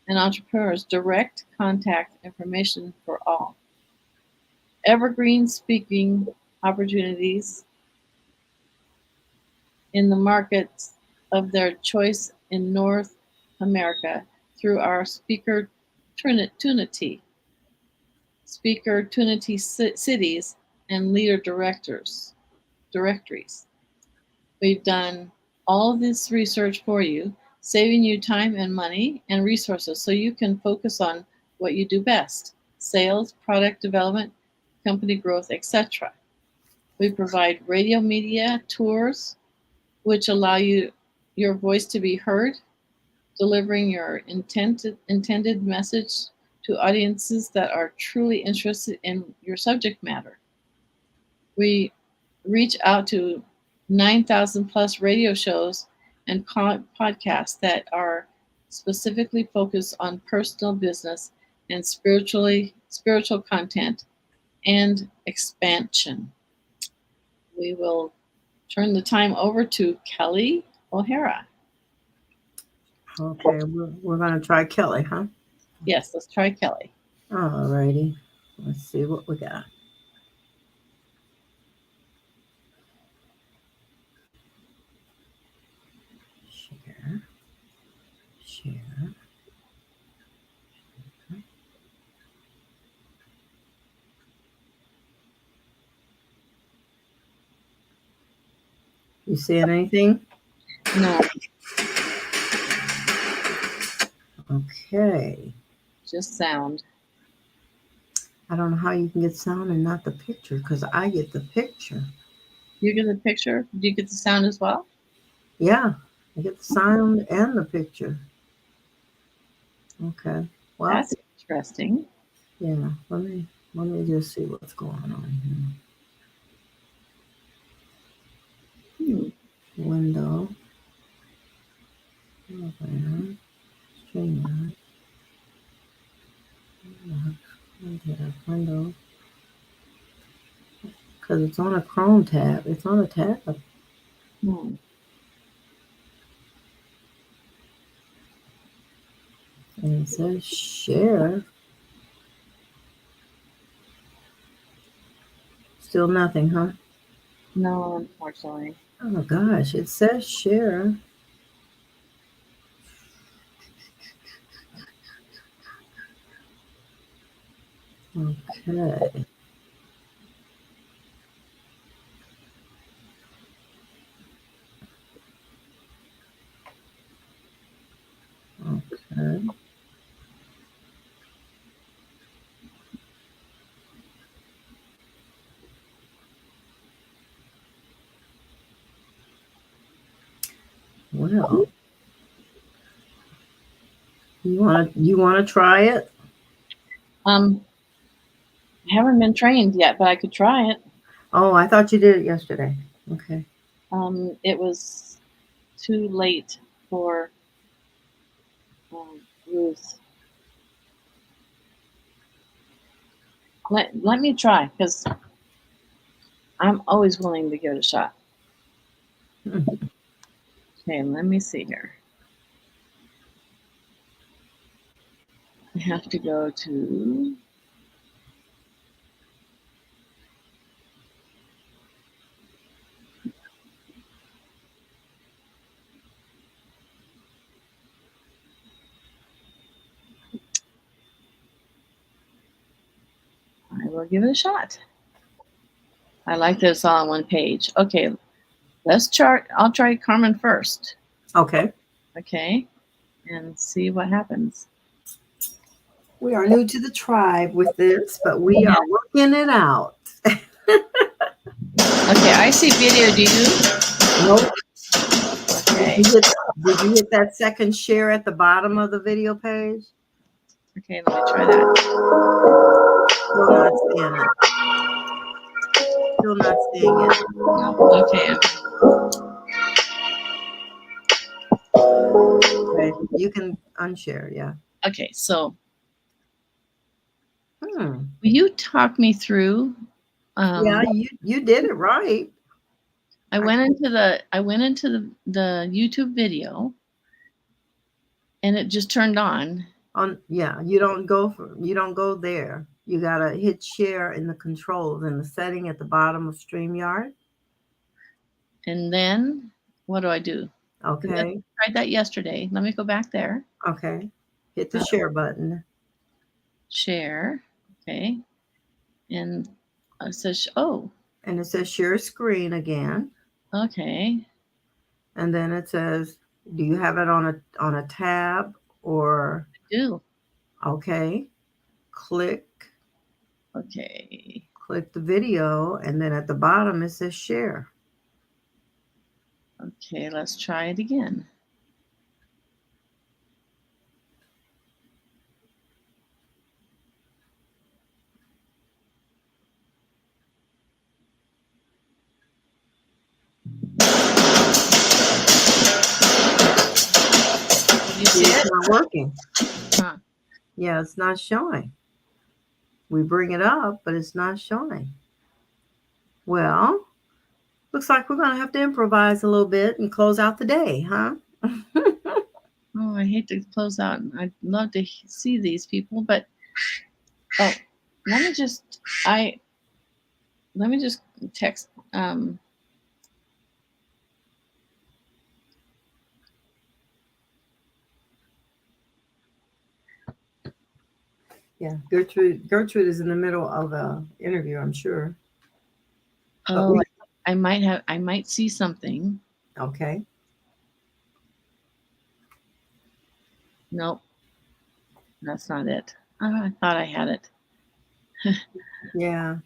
and entrepreneurs direct contact information for all. Evergreen speaking opportunities in the markets of their choice in North America through our Speaker Trinity cities and leader directories. We've done all of this research for you, saving you time and money and resources so you can focus on what you do best: sales, product development, company growth, etc. We provide radio media tours, which allow your voice to be heard, delivering your intended message to audiences that are truly interested in your subject matter. We reach out to 9,000 plus radio shows and podcasts that are specifically focused on personal business and spiritual content and expansion. We will turn the time over to Kelly O'Hara. Okay, we're gonna try Kelly, huh? Yes, let's try Kelly. All righty. Let's see what we got. Share. You seeing anything? No, Okay. just sound. I don't know how you can get sound and not the picture, because I get the picture. You get the picture? Do you get the sound as well? Yeah, I get the sound and the picture. Okay. Well, That's interesting. yeah. Let me just see what's going on Hmm. here. Window. Okay. Streamer. Window. Because it's on a Chrome tab. It's on a tab. Hmm. And it says share. Still nothing, huh? No, unfortunately. Oh gosh, it says share. Okay. Okay. Well, you wanna try it? I haven't been trained yet, but I could try it. Oh, I thought you did it yesterday. Okay. It was too late for Ruth. Let me try, because I'm always willing to give it a shot. Okay, let me see here. I have to go to I will give it a shot. I like this all on one page. Okay, let's chart. I'll try Carmen first. Okay. Okay, and see what happens. We are new to the tribe with this, but we are working it out. Okay, I see video. Do you? Nope. Okay. Did you hit that second share at the bottom of the video page? Okay, let me try that. Still not seeing it. Still not seeing it. No. Okay. Okay. You can unshare, yeah. Okay, so Hmm. will you talk me through? Yeah, you did it right. I went into the YouTube video, and it just turned on. Yeah, you don't go there. You gotta hit share in the controls in the setting at the bottom of StreamYard. And then what do I do? Okay. I tried that yesterday. Let me go back there. Okay. Hit the share button. Share. Okay. And it says, And it says share screen again. okay. And then it says, do you have it on a tab or I do. okay. Click Okay. the video, and then at the bottom it says share. Okay, let's try it again. You see It's it? not working. Huh. Yeah, it's not showing. We bring it up, but it's not showing. Well, looks like we're going to have to improvise a little bit and close out the day, huh? Oh, I hate to close out. I'd love to see these people, but let me just text. Yeah, Gertrude is in the middle of a interview, I'm sure. Oh, I might see something. Okay. Nope, that's not it. Oh, I thought I had it. Yeah.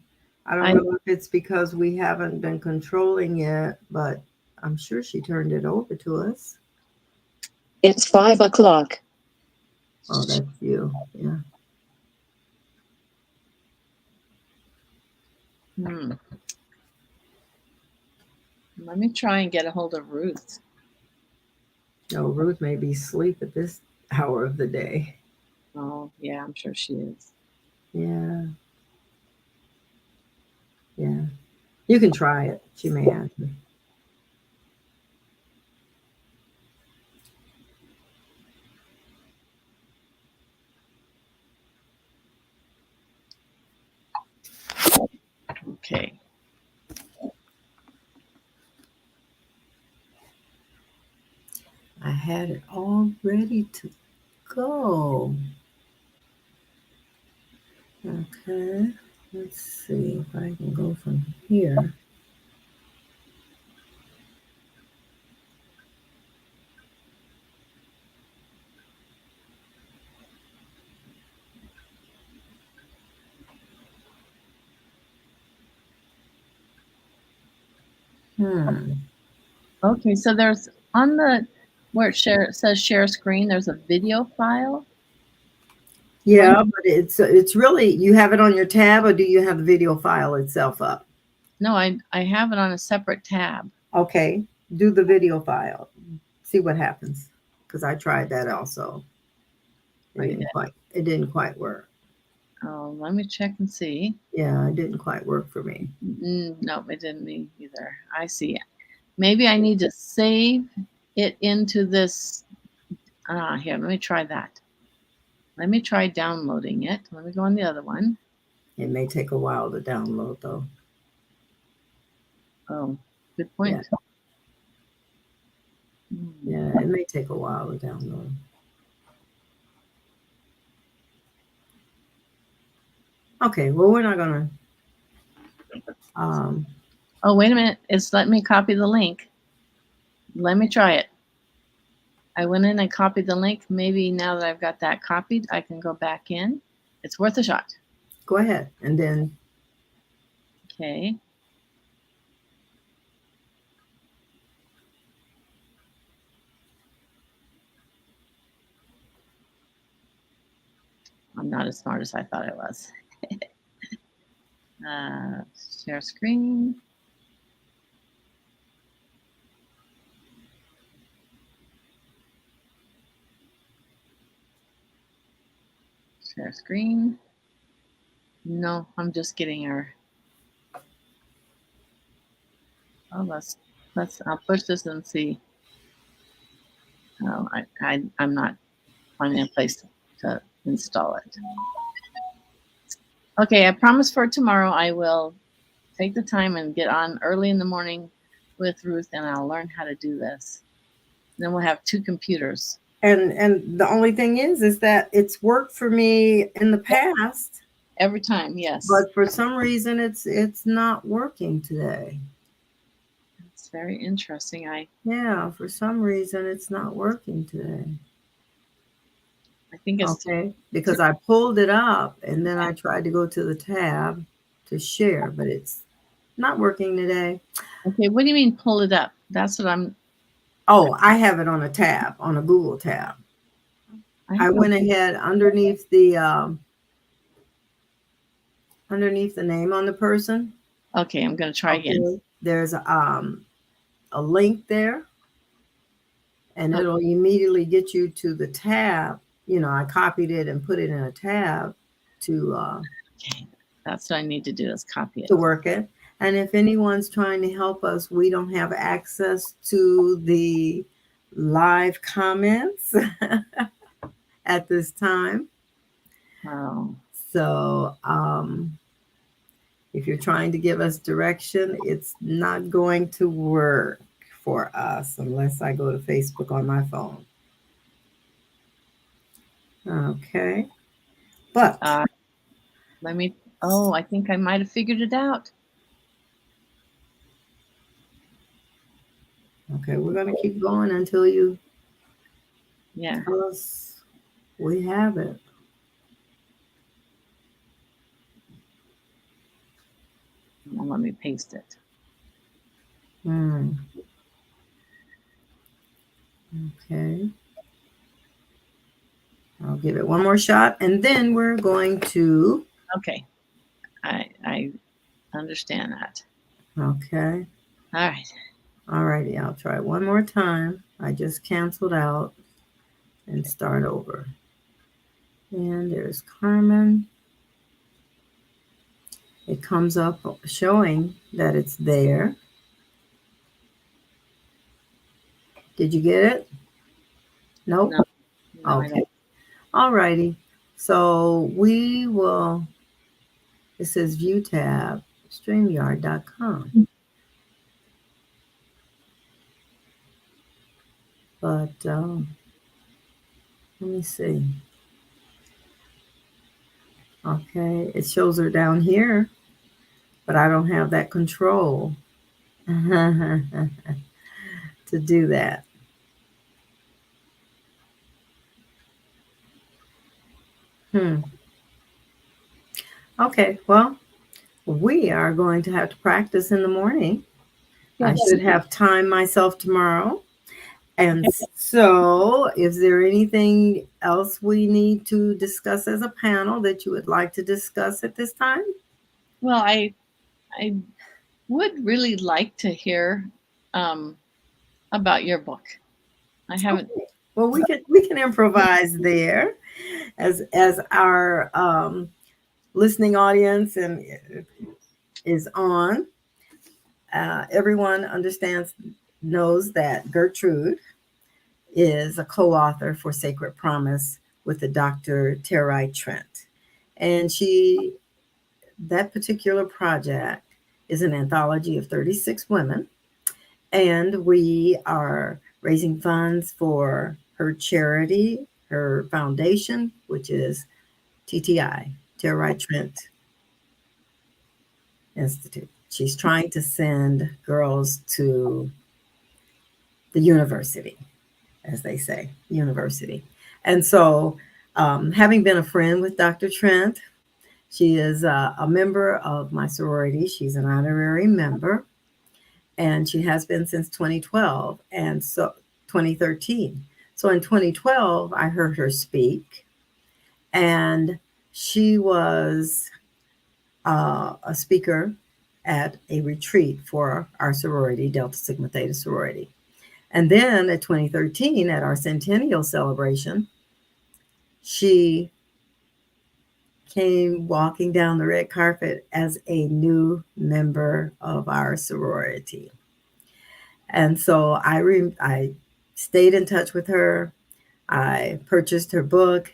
I don't know if it's because we haven't been controlling it, but I'm sure she turned it over to us. It's 5 o'clock. Oh, that's you. Yeah. Let me try and get a hold of Ruth. No, Ruth may be asleep at this hour of the day. Oh, yeah, I'm sure she is. Yeah. Yeah. You can try it. She may answer. Okay. I had it all ready to go. Okay. Let's see if I can go from here. Okay, so there's on the where it says share screen, there's a video file. Yeah, but it's really, you have it on your tab, or do you have the video file itself up? No, I have it on a separate tab. Okay, do the video file. See what happens, because I tried that also. It didn't quite work. Oh, let me check and see. Yeah, it didn't quite work for me. No, it didn't either. I see it. Maybe I need to save it into this. Here, let me try that. Let me try downloading it. Let me go on the other one. It may take a while to download, though. Oh, good point. Yeah, it may take a while to download. Okay, well, we're not gonna. Oh, wait a minute. It's letting me copy the link. Let me try it. I went in and copied the link. Maybe now that I've got that copied, I can go back in. It's worth a shot. Go ahead, and then. Okay. I'm not as smart as I thought I was. Share screen. Share screen. No, I'm just getting her. Oh, I'll push this and see. Oh, I'm not finding a place to install it. Okay, I promise for tomorrow I will take the time and get on early in the morning with Ruth, and I'll learn how to do this. And then we'll have 2 computers. And the only thing is that it's worked for me in the past. Every time, yes. But for some reason, it's not working today. It's very interesting. Yeah, for some reason, it's not working today. I think it's okay, because I pulled it up and then I tried to go to the tab to share, but it's not working today. Okay, what do you mean pull it up? That's what I'm. Oh, I have it on a tab, on a Google tab. I went ahead underneath the name on the person. Okay, I'm going to try again. There's a link there, and it'll immediately get you to the tab. You know, I copied it and put it in a tab to. Okay, that's what I need to do is copy it. To work it. And if anyone's trying to help us, we don't have access to the live comments at this time. Wow. So if you're trying to give us direction, it's not going to work for us unless I go to Facebook on my phone. Okay. But let me, I think I might have figured it out. Okay, we're going to keep going until you tell us we have it. Now let me paste it. Okay. I'll give it one more shot, and then we're going to. Okay. I understand that. Okay. All right. All righty. I'll try one more time. I just canceled out and start over. And there's Carmen. It comes up showing that it's there. Did you get it? Nope. No, Okay. All righty. So we will, it says view tab, StreamYard.com. But let me see. Okay. It shows her down here, but I don't have that control to do that. Okay. Well, we are going to have to practice in the morning. I should have time myself tomorrow. And so, is there anything else we need to discuss as a panel that you would like to discuss at this time? Well, I would really like to hear about your book. I haven't. Okay. Well, we can improvise there, as our listening audience and is on. Everyone knows that Gertrude is a co-author for Sacred Promise with the Dr. Terai Trent. And that particular project is an anthology of 36 women. And we are raising funds for her charity, her foundation, which is TTI, Terai Trent Institute. She's trying to send girls to the university, as they say, university. And so, having been a friend with Dr. Trent, she is a member of my sorority. She's an honorary member, and she has been since 2012, and so 2013. So in 2012, I heard her speak, and she was a speaker at a retreat for our sorority, Delta Sigma Theta sorority. And then at 2013, at our centennial celebration, she came walking down the red carpet as a new member of our sorority. And so I stayed in touch with her. I purchased her book.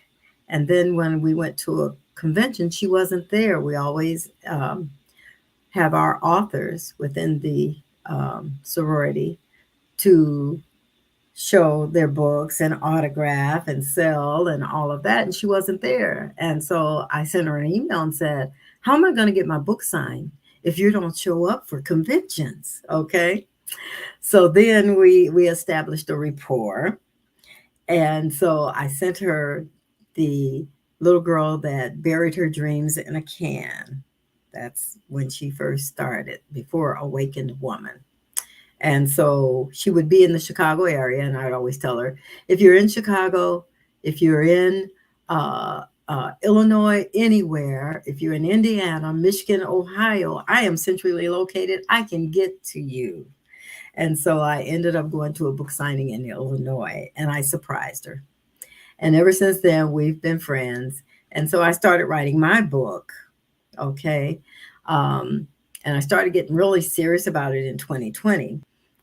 And then when we went to a convention, she wasn't there. We always have our authors within the sorority to show their books and autograph and sell and all of that. And she wasn't there. And so I sent her an email and said, how am I going to get my book signed if you don't show up for conventions? Okay. So then we established a rapport. And so I sent her the little girl that buried her dreams in a can. That's when she first started, before Awakened Woman. And so she would be in the Chicago area, and I'd always tell her, if you're in Chicago, if you're in Illinois, anywhere, if you're in Indiana, Michigan, Ohio, I am centrally located. I can get to you. And so I ended up going to a book signing in Illinois, and I surprised her. And ever since then, we've been friends. And so I started writing my book. Okay. And I started getting really serious about it in 2020.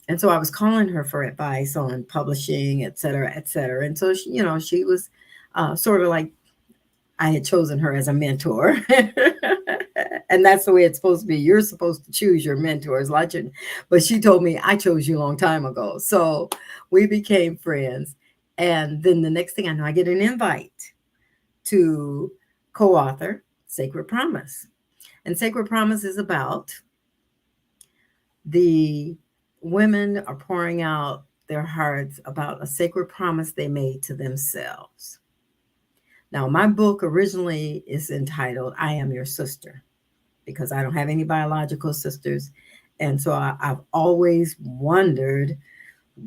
And so I was calling her for advice on publishing, et cetera, et cetera. And so, she was sort of like I had chosen her as a mentor. And that's the way it's supposed to be. You're supposed to choose your mentors. But she told me, I chose you a long time ago. So we became friends. And then the next thing I know, I get an invite to co-author Sacred Promise. And Sacred Promise is about the women are pouring out their hearts about a sacred promise they made to themselves. Now, my book originally is entitled I Am Your Sister. because I don't have any biological sisters. And so I've always wondered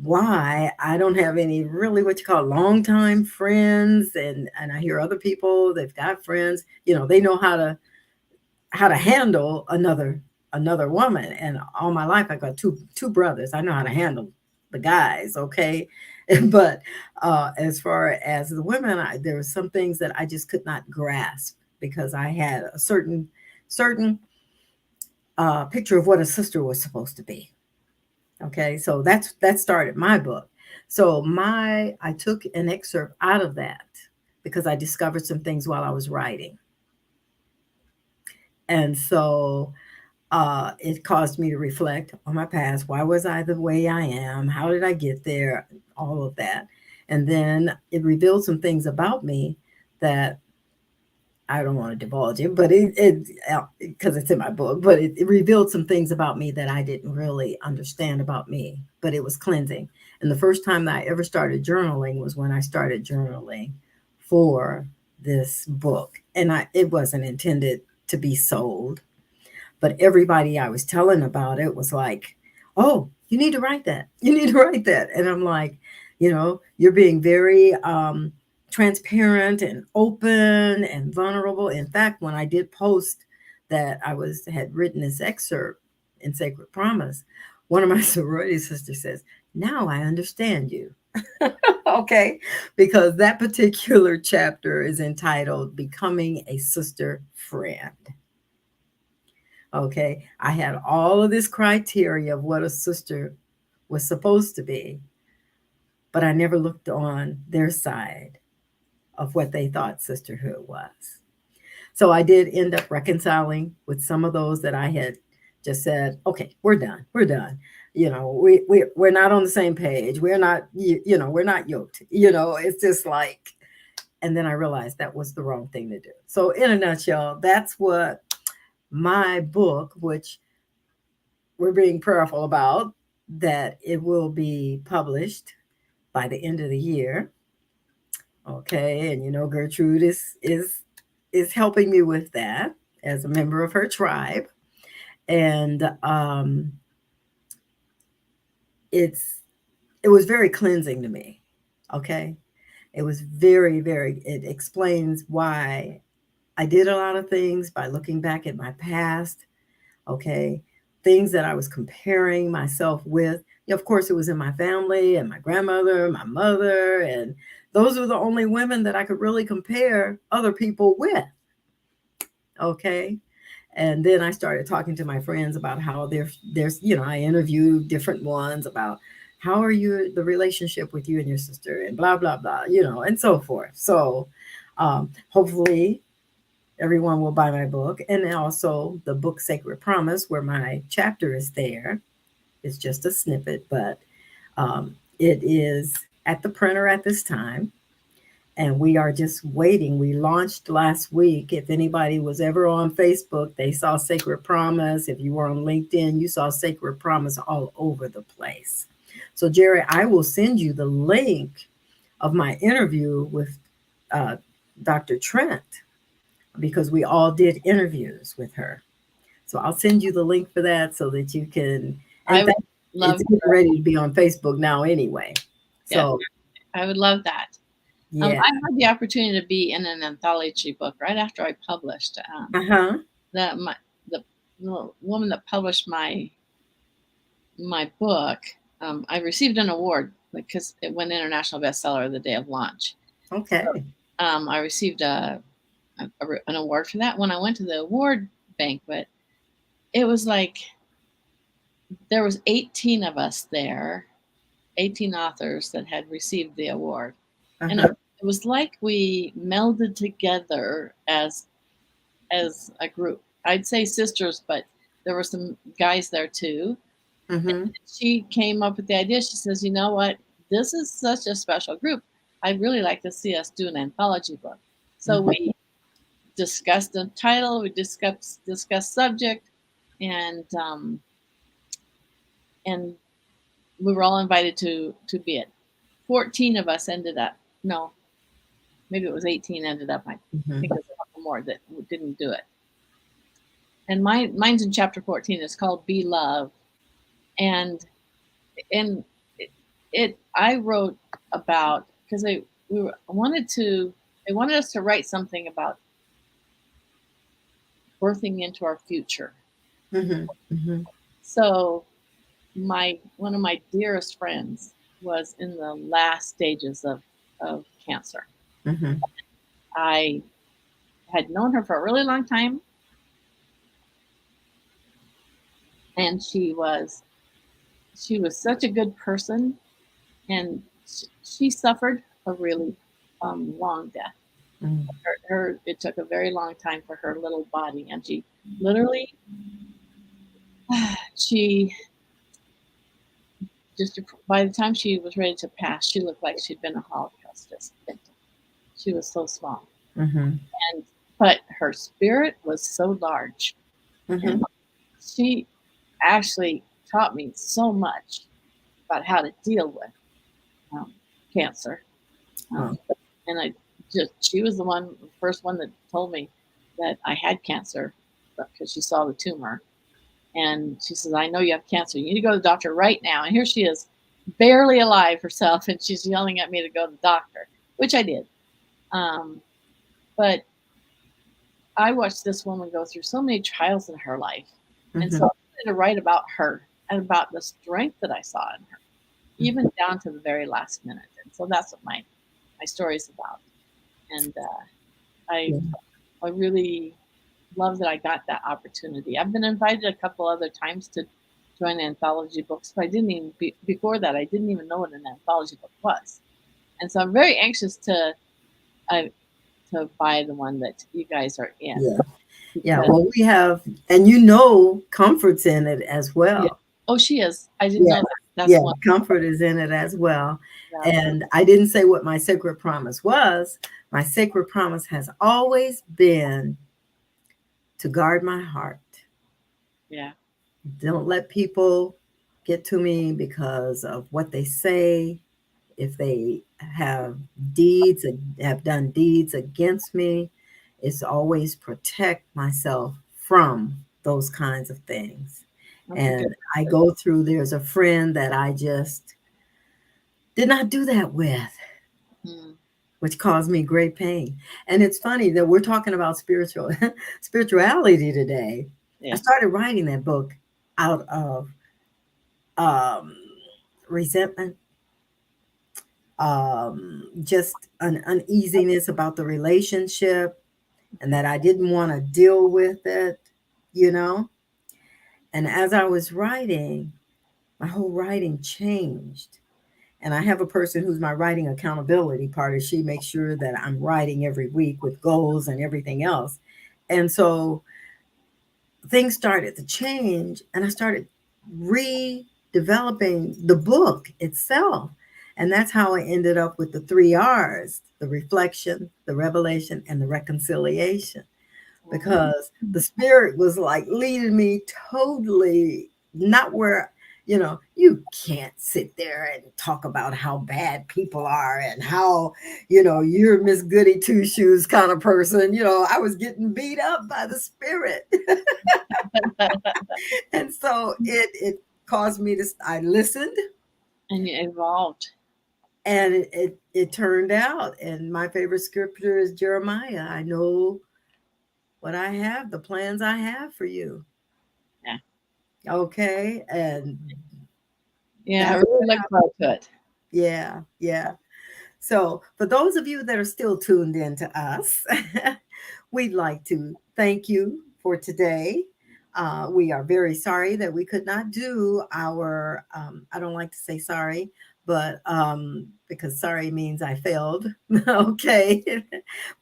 why I don't have any really what you call longtime friends. And I hear other people, they've got friends, they know how to handle another woman. And all my life I got two brothers. I know how to handle the guys, okay? But as far as the women, there were some things that I just could not grasp because I had a certain picture of what a sister was supposed to be. Okay, so that started my book. So I took an excerpt out of that because I discovered some things while I was writing. And so it caused me to reflect on my past. Why was I the way I am? How did I get there? All of that. And then it revealed some things about me that I don't want to divulge it, but it because it's in my book, but it revealed some things about me that I didn't really understand about me, but it was cleansing. And the first time that I ever started journaling was when I started journaling for this book. And it wasn't intended to be sold, but everybody I was telling about it was like, "Oh, you need to write that. You need to write that." And I'm like, you're being very transparent and open and vulnerable. In fact, when I did post that had written this excerpt in Sacred Promise, one of my sorority sisters says, "Now I understand you." Okay, because that particular chapter is entitled Becoming a Sister Friend. Okay, I had all of this criteria of what a sister was supposed to be, but I never looked on their side of what they thought sisterhood was. So I did end up reconciling with some of those that I had just said, "Okay, we're done. We're done. We're not on the same page. We're not, we're not yoked. It's just like," and then I realized that was the wrong thing to do. So in a nutshell, that's what my book, which we're being prayerful about, that it will be published by the end of the year. Okay, and Gertrude is helping me with that as a member of her tribe, and it was very cleansing to me. Okay, it was very. It explains why I did a lot of things by looking back at my past. Okay, things that I was comparing myself with. Of course, it was in my family and my grandmother, my mother, and those were the only women that I could really compare other people with. Okay. And then I started talking to my friends about how there's, I interviewed different ones about how are you, the relationship with you and your sister, and blah, blah, blah, and so forth. So hopefully everyone will buy my book. And also the book Sacred Promise, where my chapter is there. It's just a snippet, but it is at the printer at this time. And we are just waiting. We launched last week. If anybody was ever on Facebook, they saw Sacred Promise. If you were on LinkedIn, you saw Sacred Promise all over the place. So, Jerry, I will send you the link of my interview with Dr. Trent, because we all did interviews with her. So I'll send you the link for that so that you can. I In would fact, love it's getting ready to be on Facebook now anyway. So I would love that. yeah. I had the opportunity to be in an anthology book right after I published. Uh-huh. The woman that published my book, I received an award because it went international bestseller the day of launch. Okay. So, I received an award for that. When I went to the award banquet, it was like there was 18 of us there, 18 authors that had received the award. Uh-huh. And it was like we melded together as a group. I'd say sisters, but there were some guys there too. Mm-hmm. And she came up with the idea. She says, "You know what? This is such a special group. I'd really like to see us do an anthology book." So we discussed the title, we discussed subject, and we were all invited to be it. 14 of us ended up. No, maybe it was 18 ended up. I think there's a couple more that didn't do it. and mine's in chapter 14. It's called Be Love. And I wrote about, because they wanted us to write something about birthing into our future. So one of my dearest friends was in the last stages of cancer. I had known her for a really long time, and she was such a good person, and she suffered a really long death. It took a very long time for her little body, and she literally, she just, by the time she was ready to pass, she looked like she'd been a Holocaust victim. She was so small, but her spirit was so large, and she actually taught me so much about how to deal with cancer. And she was the first one that told me that I had cancer, because she saw the tumor. And she says, I know you have cancer. You need to go to the doctor right now. And here she is, barely alive herself, and she's yelling at me to go to the doctor, which I did. But I watched this woman go through so many trials in her life. And so I wanted to write about her and about the strength that I saw in her, even down to the very last minute. And so that's what my story is about. And I really love that I got that opportunity. I've been invited a couple other times to join anthology books, but I didn't even before that, I didn't even know what an anthology book was. And so I'm very anxious to buy the one that you guys are in. Yeah, well, we have, and Comfort's in it as well. Yeah. Oh, she is. I didn't know that. That's one. Comfort is in it as well. Yeah. And I didn't say what my sacred promise was. My sacred promise has always been to guard my heart. Yeah. Don't let people get to me because of what they say. If they have done deeds against me, it's always protect myself from those kinds of things. And I go through, there's a friend that I just did not do that with, which caused me great pain. And it's funny that we're talking about spirituality today. Yeah. I started writing that book out of resentment, just an uneasiness about the relationship, and that I didn't want to deal with it, And as I was writing, my whole writing changed. And I have a person who's my writing accountability partner. She makes sure that I'm writing every week with goals and everything else. And so things started to change, and I started redeveloping the book itself. And that's how I ended up with the 3 R's: the reflection, the revelation, and the reconciliation. Because the spirit was like leading me totally not where, you can't sit there and talk about how bad people are and how, you're Miss Goody Two Shoes kind of person. I was getting beat up by the spirit. And so it caused me to, I listened. And you evolved. And it turned out. And my favorite scripture is Jeremiah. I know what I have, the plans I have for you. Yeah. Okay. And yeah, I really look forward to it. Yeah. Yeah. So for those of you that are still tuned in to us, we'd like to thank you for today. We are very sorry that we could not do our, I don't like to say sorry, but because sorry means I failed. Okay.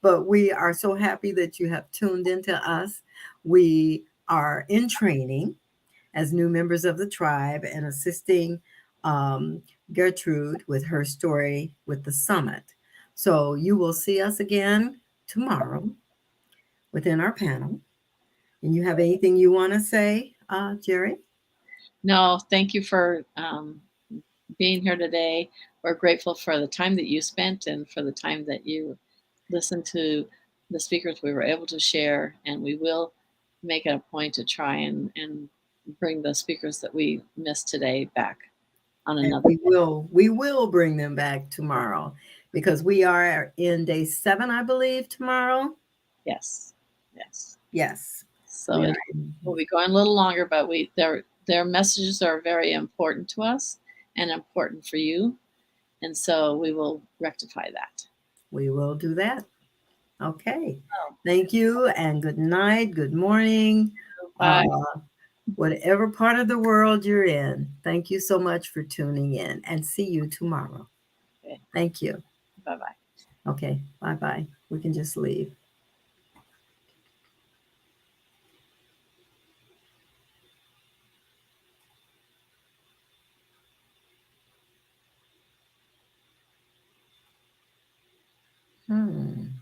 But we are so happy that you have tuned into us. We are in training as new members of the tribe and assisting Gertrude with her story with the summit. So you will see us again tomorrow within our panel. And you have anything you want to say, Jerry? No, thank you for being here today. We're grateful for the time that you spent and for the time that you listened to the speakers we were able to share. And we will make it a point to try and bring the speakers that we missed today back on And another day. we will bring them back tomorrow because we are in day 7, I believe, tomorrow. Yes. Yes. Yes. So We it are. will be going a little longer, but their messages are very important to us and important for you. And so we will rectify that. We will do that. Okay. Oh. Thank you and good night, good morning. Bye. Whatever part of the world you're in, thank you so much for tuning in and see you tomorrow. Okay. Thank you. Bye-bye. Okay. Bye-bye. We can just leave. Hmm.